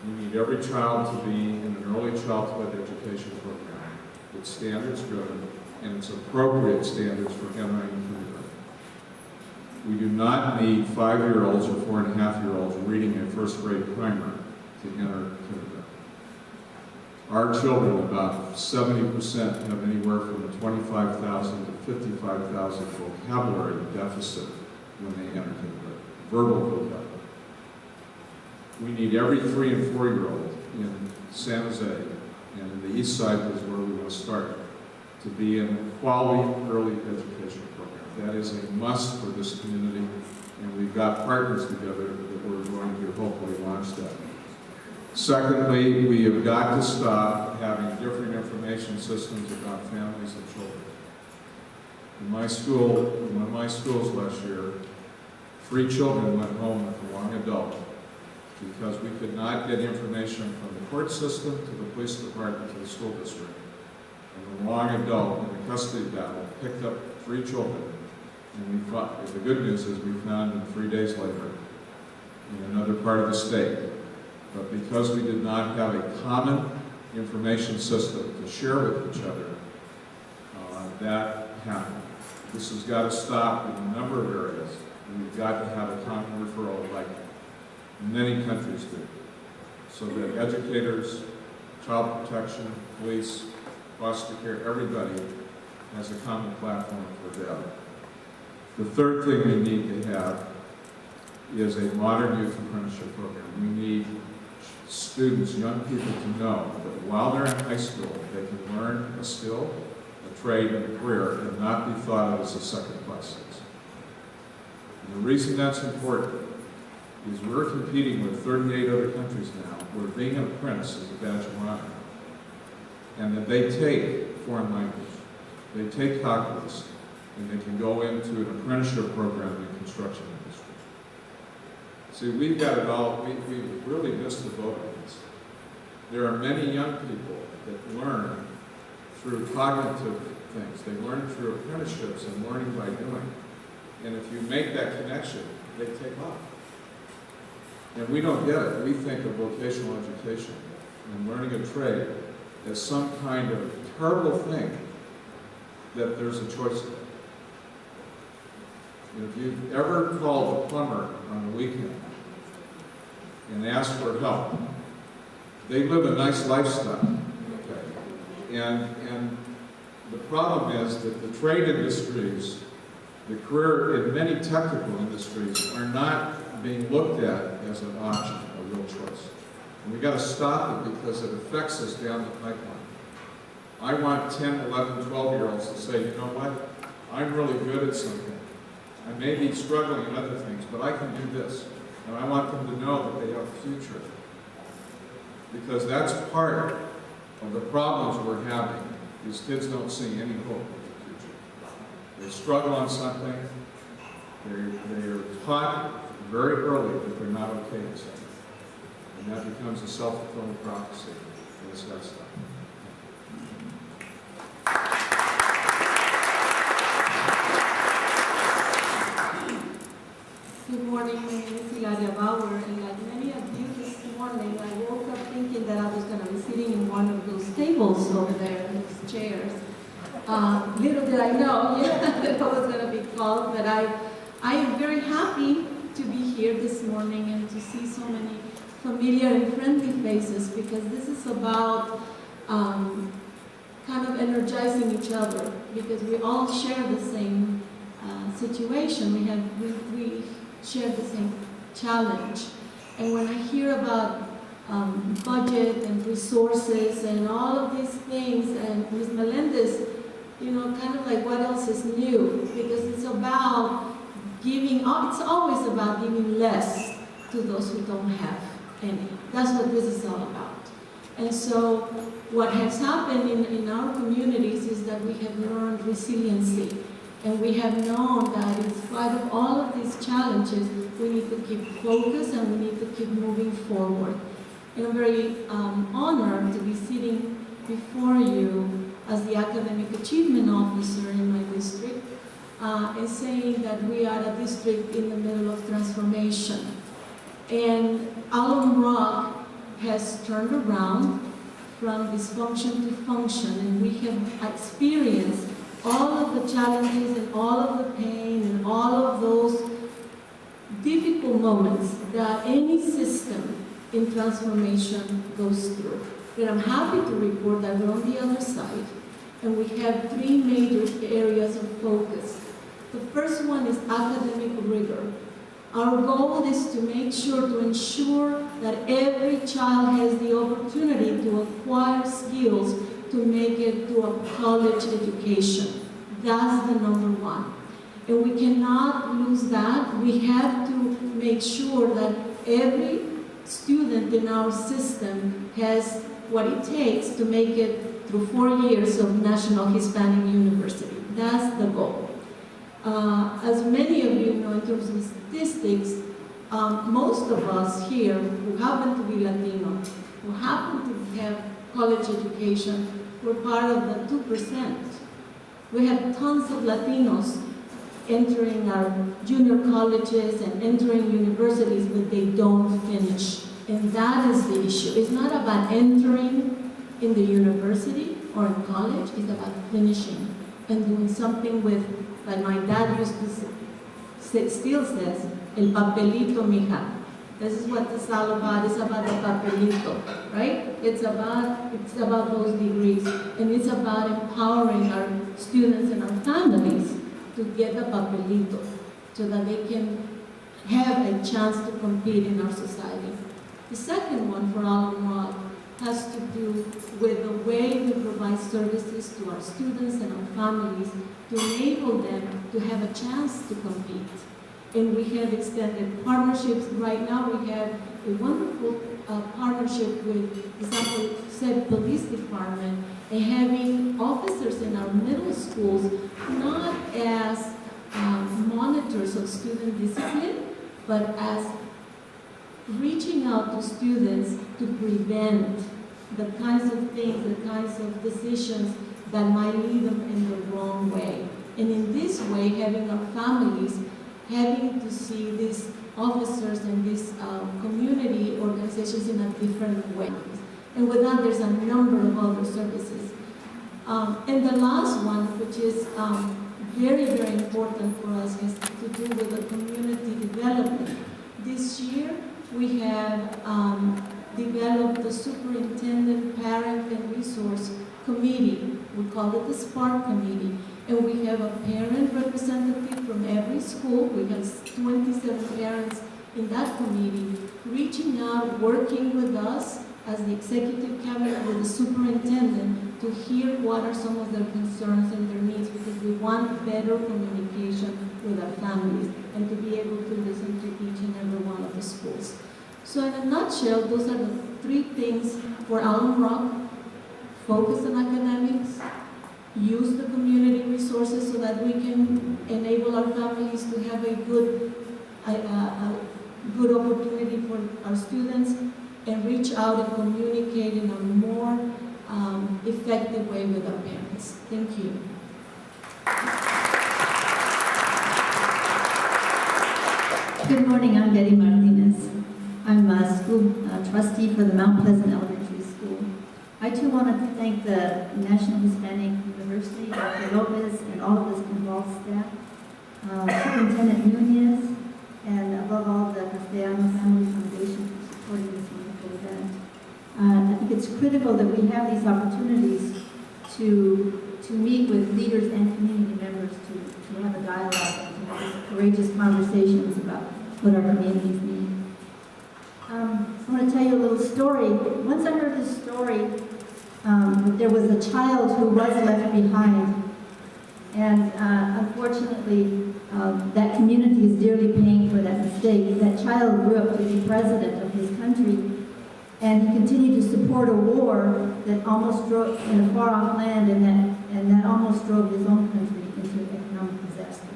We need every child to be in an early childhood education program. It's standards driven, and it's appropriate standards for entering kindergarten. We do not need 5-year-olds or 4.5-year-olds reading a first grade primer to enter kindergarten. Our children, about 70%, have anywhere from a 25,000 to 55,000 vocabulary deficit when they enter kindergarten, verbal vocabulary. We need every 3- and 4-year-old in San Jose and in the East Side is where we want to start to be in a quality early education program. That is a must for this community, and we've got partners together that we're going to hopefully launch that. Secondly, we have got to stop having different information systems about families and children. In my school, in one of my schools last year, 3 children went home with the wrong adult because we could not get information from the court system to the police department to the school district. And the wrong adult in the custody battle picked up 3 children And the good news is we found him 3 days later in another part of the state. But because we did not have a common information system to share with each other, that happened. This has got to stop in a number of areas. And we've got to have a common referral like many countries do, so that educators, child protection, police, foster care, everybody has a common platform for data. The third thing we need to have is a modern youth apprenticeship program. We need students, young people, to know that while they're in high school, they can learn a skill, a trade, and a career, and not be thought of as a second-class citizen. And the reason that's important is we're competing with 38 other countries now where being an apprentice is a badge of honor, and that they take foreign language, they take calculus, and they can go into an apprenticeship program in the construction industry. See, we've got it all, we really missed the boat on this. There are many young people that learn through cognitive things. They learn through apprenticeships and learning by doing. And if you make that connection, they take off. And we don't get it. We think of vocational education and learning a trade as some kind of terrible thing that there's a choice in. And if you've ever called a plumber on the weekend and asked for help, they live a nice lifestyle. Okay? And the problem is that the trade industries, the career in many technical industries are not being looked at as an option, a real choice. And we've got to stop it because it affects us down the pipeline. I want 10, 11, 12-year-olds to say, you know what, I'm really good at something. I may be struggling in other things, but I can do this. And I want them to know that they have a future. Because that's part of the problems we're having. These kids don't see any hope in the future. They struggle on something. They're taught very early that they're not okay at something. And that becomes a self-fulfilling prophecy. And it's got to stop. Good morning, my name is Hilaria Bauer, and like many of you this morning, I woke up thinking that I was going to be sitting in one of those tables over there, those chairs. Little did I know, that I was going to be called, but I am very happy to be here this morning and to see so many familiar and friendly faces, because this is about kind of energizing each other, because we all share the same situation. We share the same challenge. And when I hear about budget and resources and all of these things, and Ms. Melendez, you know, kind of like what else is new? Because it's about giving, it's always about giving less to those who don't have any. That's what this is all about. And so what has happened in our communities is that we have learned resiliency. And we have known that in spite of all of these challenges, we need to keep focused and we need to keep moving forward. And I'm very honored to be sitting before you as the Academic Achievement Officer in my district and saying that we are a district in the middle of transformation. And Alum Rock has turned around from dysfunction to function, and we have experienced all of the challenges and all of the pain and all of those difficult moments that any system in transformation goes through. But I'm happy to report that we're on the other side, and we have three major areas of focus. The first one is academic rigor. Our goal is to make sure to ensure that every child has the opportunity to acquire skills to make it to a college education. That's the number one. And we cannot lose that. We have to make sure that every student in our system has what it takes to make it through 4 years of National Hispanic University. That's the goal. As many of you know, in terms of statistics, most of us here who happen to be Latino, who happen to have college education, we're part of the 2%. We have tons of Latinos entering our junior colleges and entering universities, but they don't finish. And that is the issue. It's not about entering in the university or in college, it's about finishing and doing something with, like my dad used to say, still says, el papelito, mija. This is what it's all about. It's about the papelito, right? It's about those degrees, and it's about empowering our students and our families to get the papelito, so that they can have a chance to compete in our society. The second one for Alum Rock has to do with the way we provide services to our students and our families to enable them to have a chance to compete. And we have extended partnerships. Right now we have a wonderful partnership with the San Jose Police Department and having officers in our middle schools not as monitors of student discipline, but as reaching out to students to prevent the kinds of things, the kinds of decisions that might lead them in the wrong way. And in this way, having our families having to see these officers and these community organizations in a different way. And with that, there's a number of other services. And the last one, which is very, very important for us, has to do with the community development. This year, we have developed the Superintendent Parent and Resource Committee. We call it the SPARK Committee. And we have a parent representative from every school. We have 27 parents in that committee, reaching out, working with us as the executive cabinet with the superintendent to hear what are some of their concerns and their needs, because we want better communication with our families and to be able to listen to each and every one of the schools. So in a nutshell, those are the three things for Alum Rock: focus on academics, use the community resources so that we can enable our families to have a good opportunity for our students, and reach out and communicate in a more effective way with our parents. Thank you. Good morning, I'm Betty Martinez. I'm a school trustee for the Mount Pleasant Elementary School. I too want to thank the National Hispanic University, Dr. Lopez, and all of the involved staff, Superintendent Nunez, and above all, the Castellano Family Foundation for supporting this wonderful event. I think it's critical that we have these opportunities to meet with leaders and community members to have a dialogue and to have courageous conversations about what our communities need. I want to tell you a little story. Once I heard this story, there was a child who was left behind, and unfortunately, that community is dearly paying for that mistake. That child grew up to be president of his country, and he continued to support a war that almost drove in a far-off land, and that almost drove his own country into economic disaster.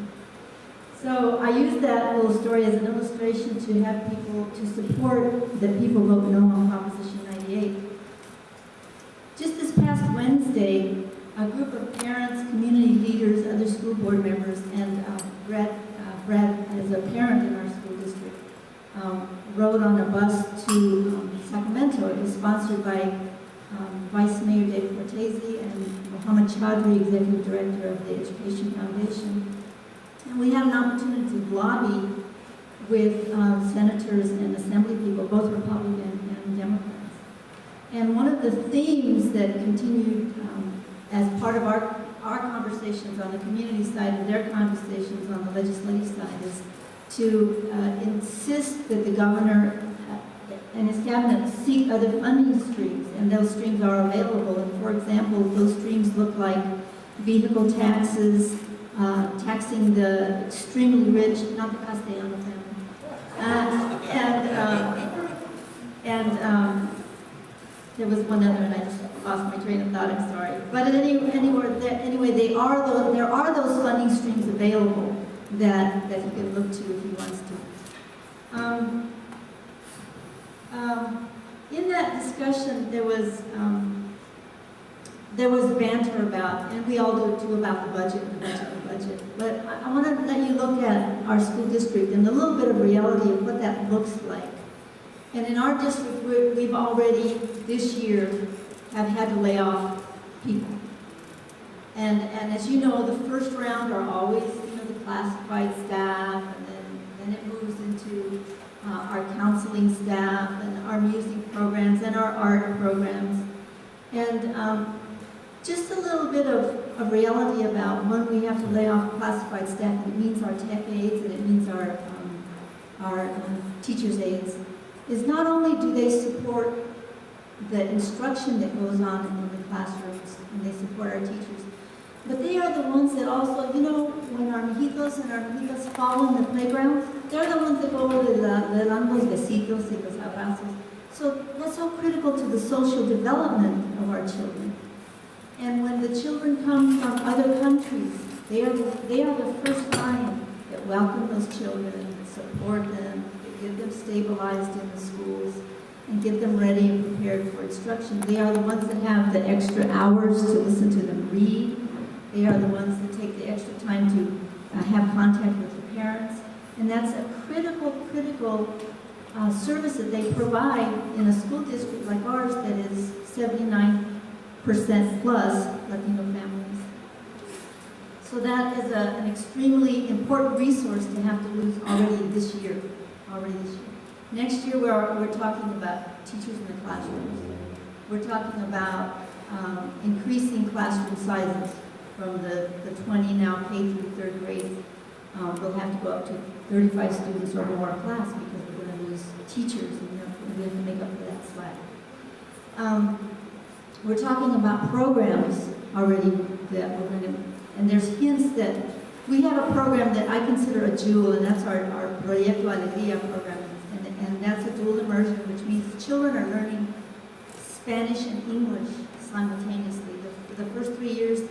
So I use that little story as an illustration to have people to support that people vote no on Proposition 98. Just this past Wednesday, a group of parents, community leaders, other school board members, and Brad as a parent in our school district, rode on a bus to Sacramento. It was sponsored by Vice Mayor David Cortese and Mohammed Chaudhry, Executive Director of the Education Foundation. And we had an opportunity to lobby with senators and assembly people, both Republican and Democrats. And one of the themes that continued as part of our conversations on the community side and their conversations on the legislative side is to insist that the governor and his cabinet seek other funding streams, and those streams are available. And for example, those streams look like vehicle taxes, taxing the extremely rich, not the Castellano family, and there was one other, and I just lost my train of thought. I'm sorry. But anyway, there are those funding streams available that he can look to if he wants to. In that discussion, there was banter about, and we all do too, about the budget, budget. But I want to let you look at our school district and a little bit of reality of what that looks like. And in our district, we've already, this year, have had to lay off people. And as you know, the first round are always, the classified staff, and then it moves into our counseling staff and our music programs and our art programs. And just a little bit of reality about when we have to lay off classified staff, and it means our tech aides and it means our teachers' aides, is not only do they support the instruction that goes on in the classrooms, and they support our teachers, but they are the ones that also, when our mijitos and our mijitas fall in the playground, they're the ones that go over le dan los besitos y los abrazos. So that's so critical to the social development of our children. And when the children come from other countries, they are the first line that welcome those children and support them, that get them stabilized in the schools, and get them ready and prepared for instruction. They are the ones that have the extra hours to listen to them read. They are the ones that take the extra time to have contact with the parents. And that's a critical service that they provide in a school district like ours that is 79% plus Latino families. So that is an extremely important resource to have to lose already this year. Next year we're talking about teachers in the classrooms. We're talking about increasing classroom sizes from the 20 now K through third grade. We'll have to go up to 35 students or more a class because we're going to lose teachers and we have to make up for that slack. We're talking about programs already that we're going to, and there's hints that we have a program that I consider a jewel, and that's our Proyecto Alegría program, and that's a dual immersion, which means children are learning Spanish and English simultaneously. The first 3 years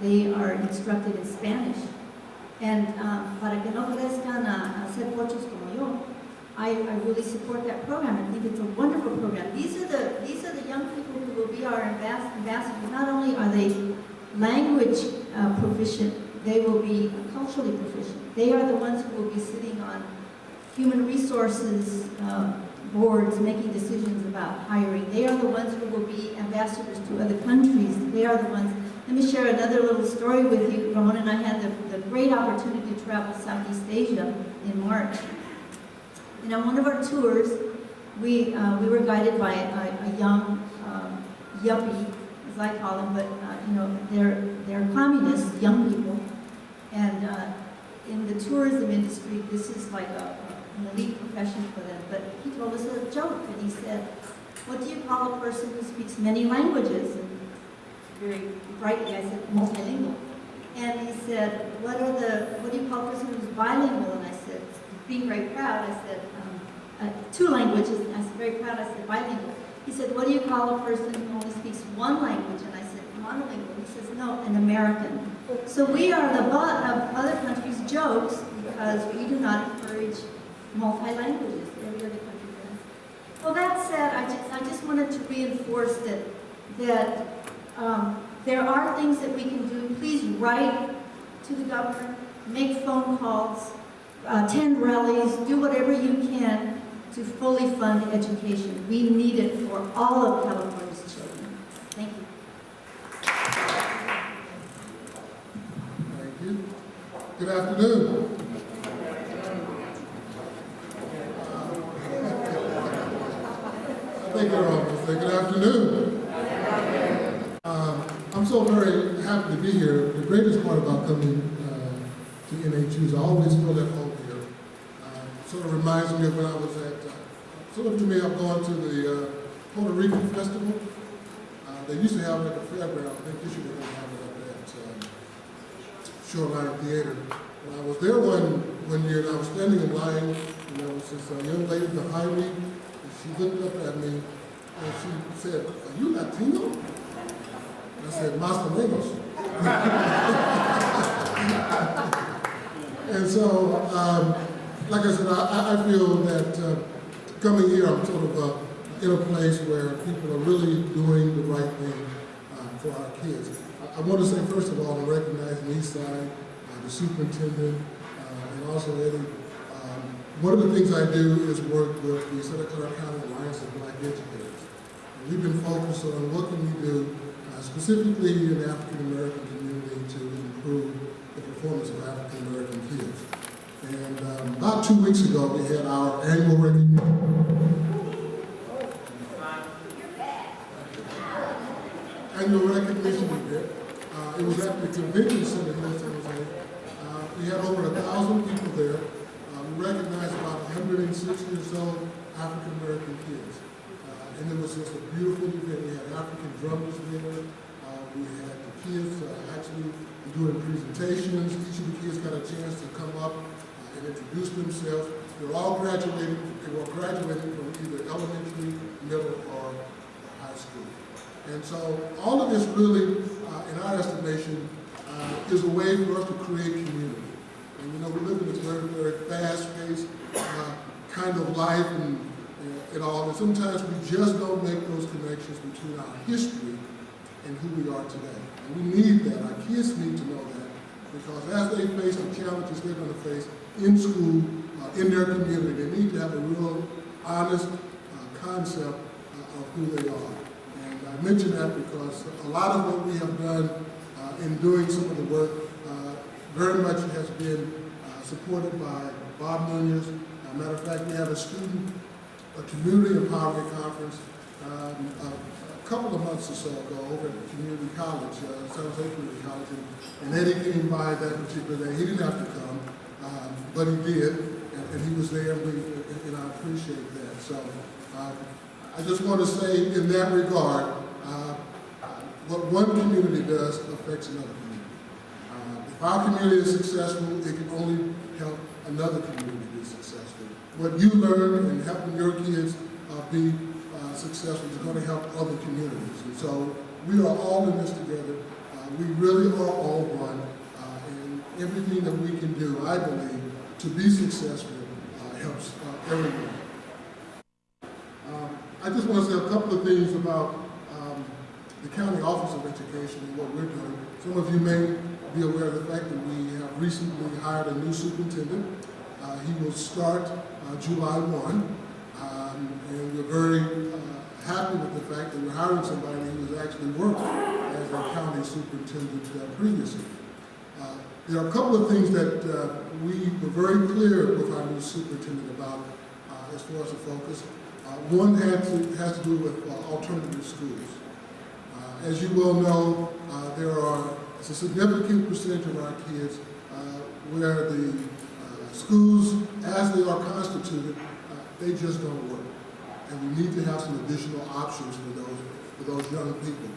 they are instructed in Spanish, and para que no crezcan a ser pochos como yo, I really support that program. I think it's a wonderful program. These are the young people who will be our ambassadors. Not only are they language proficient, they will be culturally proficient. They are the ones who will be sitting on human resources boards making decisions about hiring. They are the ones who will be ambassadors to other countries. They are the ones. Let me share another little story with you. Ramon and I had the great opportunity to travel Southeast Asia in March. And on one of our tours, we were guided by a young yuppie, as I call them, but they're communist young people. And in the tourism industry, this is like an elite profession for them. But he told us a joke, and he said, "What do you call a person who speaks many languages?" And very brightly, I said, "Multilingual." And he said, what do you call a person who's bilingual? And I said, being very proud, I said, 2 languages. And I said, very proud, I said, bilingual. He said, what do you call a person who only speaks 1 language? And I said, monolingual. He says, no, an American. So we are the butt of other countries' jokes because we do not encourage multi-languages. Every other country does. Well, that said, I just wanted to reinforce that there are things that we can do. Please write to the governor, make phone calls, attend rallies, do whatever you can to fully fund education. We need it for all of California's children. Thank you. Thank you. Good afternoon. I think they're almost there. Good afternoon. I'm so very happy to be here. The greatest part about coming to NHU is I always feel at home here. Sort of reminds me of when I was at, some of you may have gone to the Puerto Rican Festival. They used to have it at the fairground. I think this year they're going to have it up at Shoreline Theater. And I was there one year and I was standing in line, and there was this young lady behind me, and she looked up at me and she said, "Are you Latino?" I said, "Más o menos." And so, like I said, I feel that coming here, I'm sort of in a place where people are really doing the right thing for our kids. I want to say, first of all, I recognize the East Side. the superintendent, and also Eddie. One of the things I do is work with the Santa Clara County Alliance of Black Educators. And we've been focused on what can we do specifically in the African American community to improve the performance of African American kids. And about 2 weeks ago, we had our annual recognition. Annual recognition event. It was at the convention center here in San Jose. We had over 1,000 people there. We recognized about 160 or so African American kids. And it was just a beautiful event. We had African drummers there. We had the kids actually doing presentations. Each of the kids got a chance to come up and introduce themselves. They were all graduating. They were graduating from either elementary, middle, or high school. And so all of this really, in our estimation, is a way for us to create community. And you know, we live in this very, very fast-paced kind of life and all, and sometimes we just don't make those connections between our history and who we are today. And we need that. Our kids need to know that, because as they face the challenges they're going to face in school, in their community, they need to have a real honest concept of who they are. And I mention that because a lot of what we have done in doing some of the work very much has been supported by Bob Nunez. Matter of fact, we had a community empowerment conference a couple of months or so ago over at the community college, San Jose Community College, and Eddie came by that particular day. He didn't have to come, but he did, and he was there, and I appreciate that. So I just want to say in that regard, what one community does affects another community. If our community is successful, it can only help another community be successful. What you learn in helping your kids be successful is going to help other communities. And so we are all in this together. We really are all one. And everything that we can do, I believe, to be successful helps everyone. I just want to say a couple of things about the County Office of Education and what we're doing. Some of you may be aware of the fact that we have recently hired a new superintendent. He will start July 1, and we're very happy with the fact that we're hiring somebody who has actually worked as a county superintendent previously. There are a couple of things that we were very clear with our new superintendent about as far as the focus. One has to do with alternative schools. As you well know, it's a significant percentage of our kids where the schools, as they are constituted, they just don't work. And we need to have some additional options for those young people.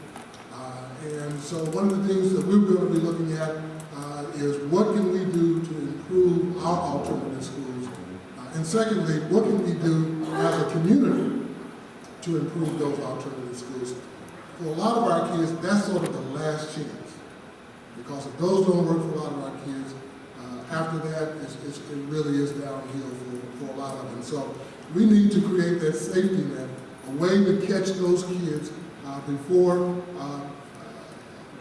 And so one of the things that we're going to be looking at is what can we do to improve our alternative schools? And secondly, what can we do as a community to improve those alternative schools? For a lot of our kids, that's sort of the last chance. Because if those don't work for a lot of our kids, after that, it really is downhill for a lot of them. So we need to create that safety net, a way to catch those kids before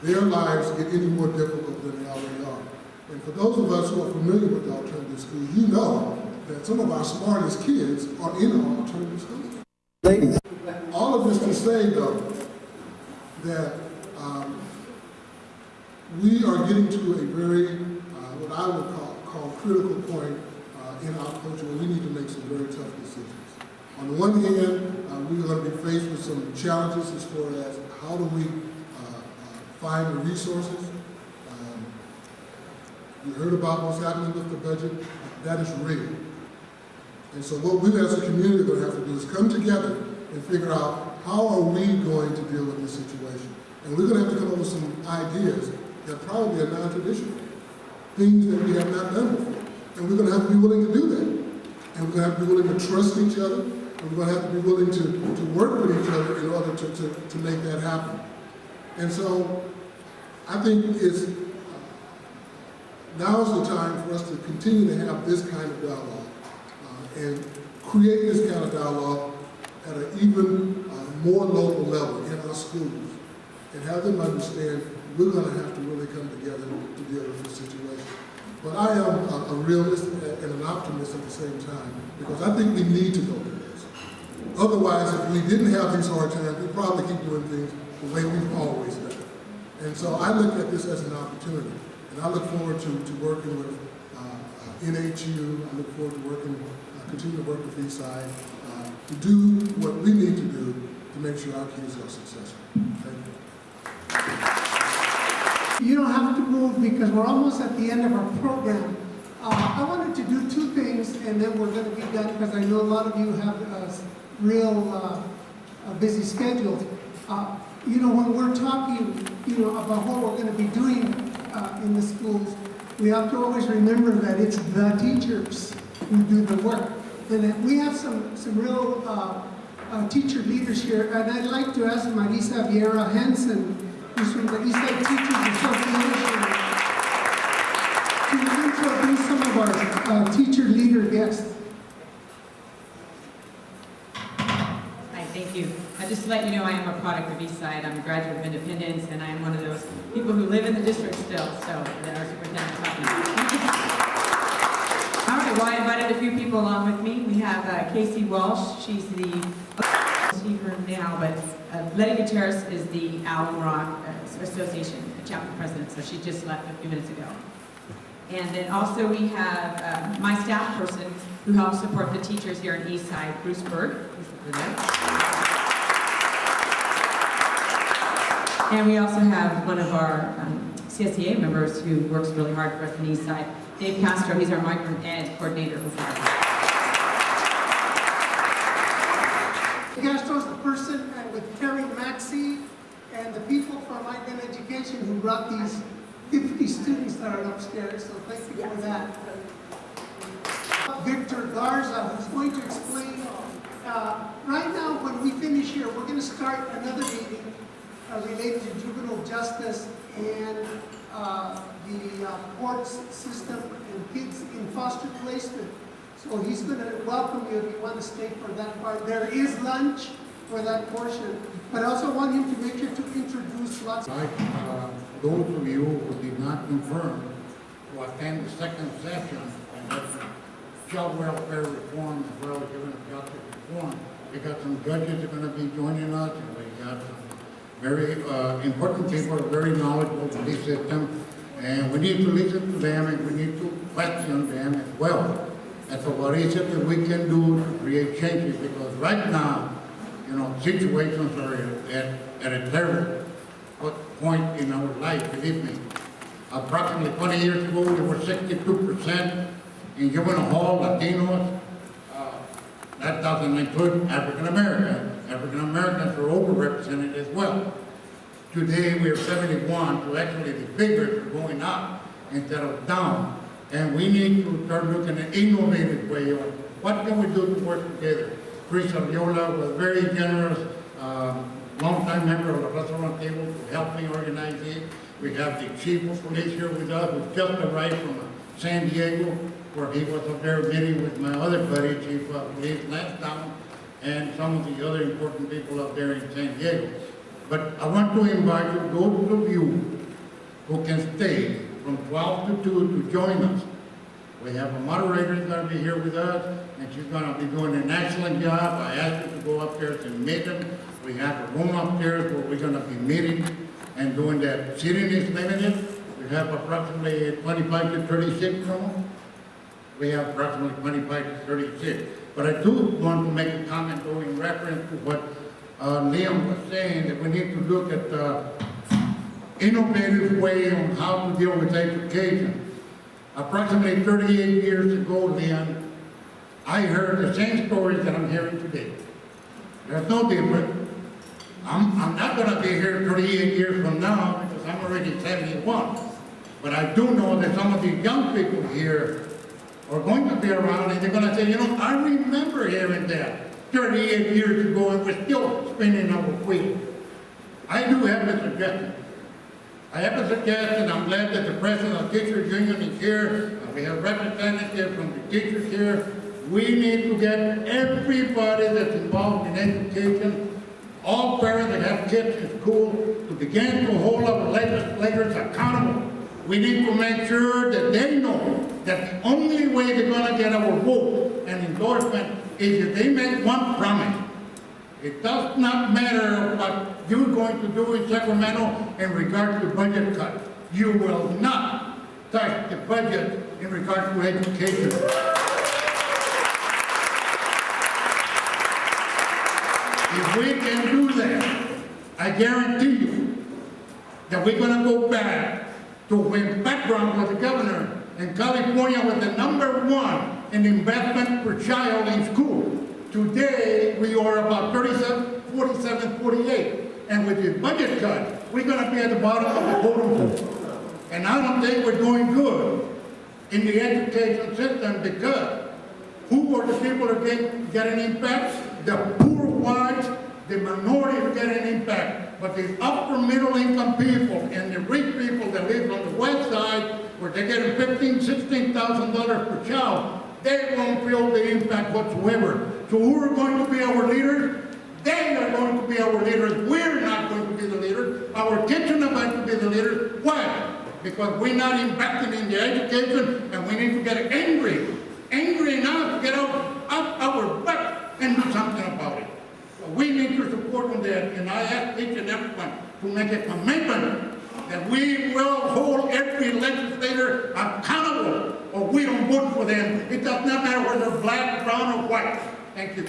their lives get any more difficult than they already are. And for those of us who are familiar with the alternative schools, you know that some of our smartest kids are in our alternative schools. Ladies. All of this to say, though, that we are getting to a very, what I would call critical point in our culture where we need to make some very tough decisions. On the one hand, we're going to be faced with some challenges as far as how do we find the resources. We heard about what's happening with the budget. That is real. And so what we as a community are going to have to do is come together and figure out how are we going to deal with this situation. And we're going to have to come up with some ideas that probably are non-traditional, things that we have not done before. And we're going to have to be willing to do that. And we're going to have to be willing to trust each other. And we're going to have to be willing to work with each other in order to make that happen. And so I think now's the time for us to continue to have this kind of dialogue and create this kind of dialogue at an even more local level in our schools and have them understand we're going to have to really come together to deal with this situation. But I am a realist and an optimist at the same time, because I think we need to go through this. Otherwise, if we didn't have these hard times, we'd probably keep doing things the way we've always done it. And so I look at this as an opportunity, and I look forward to working with NHU. I look forward to continue to work with Eastside to do what we need to do to make sure our kids are successful. Thank you. You don't have to move because we're almost at the end of our program. I wanted to do two things, and then we're going to be done because I know a lot of you have real busy schedules. You know, when we're talking, you know, about what we're going to be doing in the schools, we have to always remember that it's the teachers who do the work. And that we have some real teacher leaders here, and I'd like to ask Marisa Vieira Hansen, who's from the Eastside Teachers Association, to introduce some of our teacher leader guests. Hi, thank you. Just to let you know, I am a product of Eastside. I'm a graduate of Independence, and I am one of those people who live in the district still, so that our superintendent's talking about. All right, well, I invited a few people along with me. We have Casey Walsh. She's the, see her now, but Letty Gutierrez is the Allen Rock Association chapter president, so she just left a few minutes ago. And then also we have my staff person who helps support the teachers here at Eastside, Bruce Berg. And we also have one of our CSEA members who works really hard for us on Eastside, Dave Castro. He's our migrant ed coordinator. Castro's the person with Terry Maxey and the people from Migrant Education who brought these 50 students that are upstairs, so thank you for that. Victor Garza, who's going to explain, right now when we finish here, we're going to start another meeting related to juvenile justice and the courts system and kids in foster placement. So he's going to welcome you if you want to stay for that part. There is lunch for that portion, but I also want him to make sure to introduce lots of... Those of you who did not confirm to attend the second session, and that's child welfare reform as well as juvenile justice reform. We got some judges that are going to be joining us, and we got some very important people, very knowledgeable in this system, and we need to listen to them and we need to question them as well. And so what is it that we can do to create changes? Because right now, you know, situations are at a terrible point in our life, believe me. Approximately 20 years ago, there were 62% in juvenile hall Latinos. That doesn't include African Americans. African Americans are overrepresented as well. Today, we are 71, so actually the figures are going up instead of down. And we need to start looking at an innovative way of what can we do to work together. Chris Ariola was very generous, long-time member of the restaurant table to help me organize it. We have the chief of police here with us, who just arrived from San Diego, where he was up there meeting with my other buddy, chief of police Lansdowne, and some of the other important people up there in San Diego. But I want to invite you, those of you who can stay from 12 to 2 to join us. We have a moderator who's going to be here with us, and she's going to be doing an excellent job. I asked her to go upstairs and meet them. We have a room upstairs where we're going to be meeting and doing that. Seating is limited. We have approximately 25 to 36 rooms. We have approximately 25 to 36. But I do want to make a comment though in reference to what Liam was saying, that we need to look at the innovative way on how to deal with education. Approximately 38 years ago, Liam, I heard the same stories that I'm hearing today. There's no difference. I'm not going to be here 38 years from now because I'm already 71. But I do know that some of the young people here are going to be around and they're going to say, you know, I remember hearing that 38 years ago and we're still spinning our wheels. I do have a suggestion. I have a suggestion. I'm glad that the president of the Teachers Union is here. We have representatives from the teachers here. We need to get everybody that's involved in education, all parents that have kids in school to begin to hold our legislators accountable. We need to make sure that they know that the only way they're gonna get our vote and endorsement is if they make one promise. It does not matter what you're going to do in Sacramento in regard to budget cut. You will not touch the budget in regard to education. If we can do that, I guarantee you that we're going to go back to when background was the governor and California was the #1 in investment per child in school. Today, we are about 37, 47, 48. And with the budget cut, we're going to be at the bottom of the totem pole. And I don't think we're doing good in the education system because who are the people that are getting impact? The poor whites, the minorities are getting impact. But the upper middle income people and the rich people that live on the west side, where they're getting $15,000, $16,000 per child, they won't feel the impact whatsoever. So who are going to be our leaders? They are going to be our leaders. We're not going to be the leaders. Our kids are not going to be the leaders. Why? Because we're not investing in the education, and we need to get angry enough to get out our butt and do something about it. So we need your support on that, and I ask each and everyone to make a commitment that we will hold every legislator accountable, or we don't vote for them. It does not matter whether they're black, brown, or white. Thank you.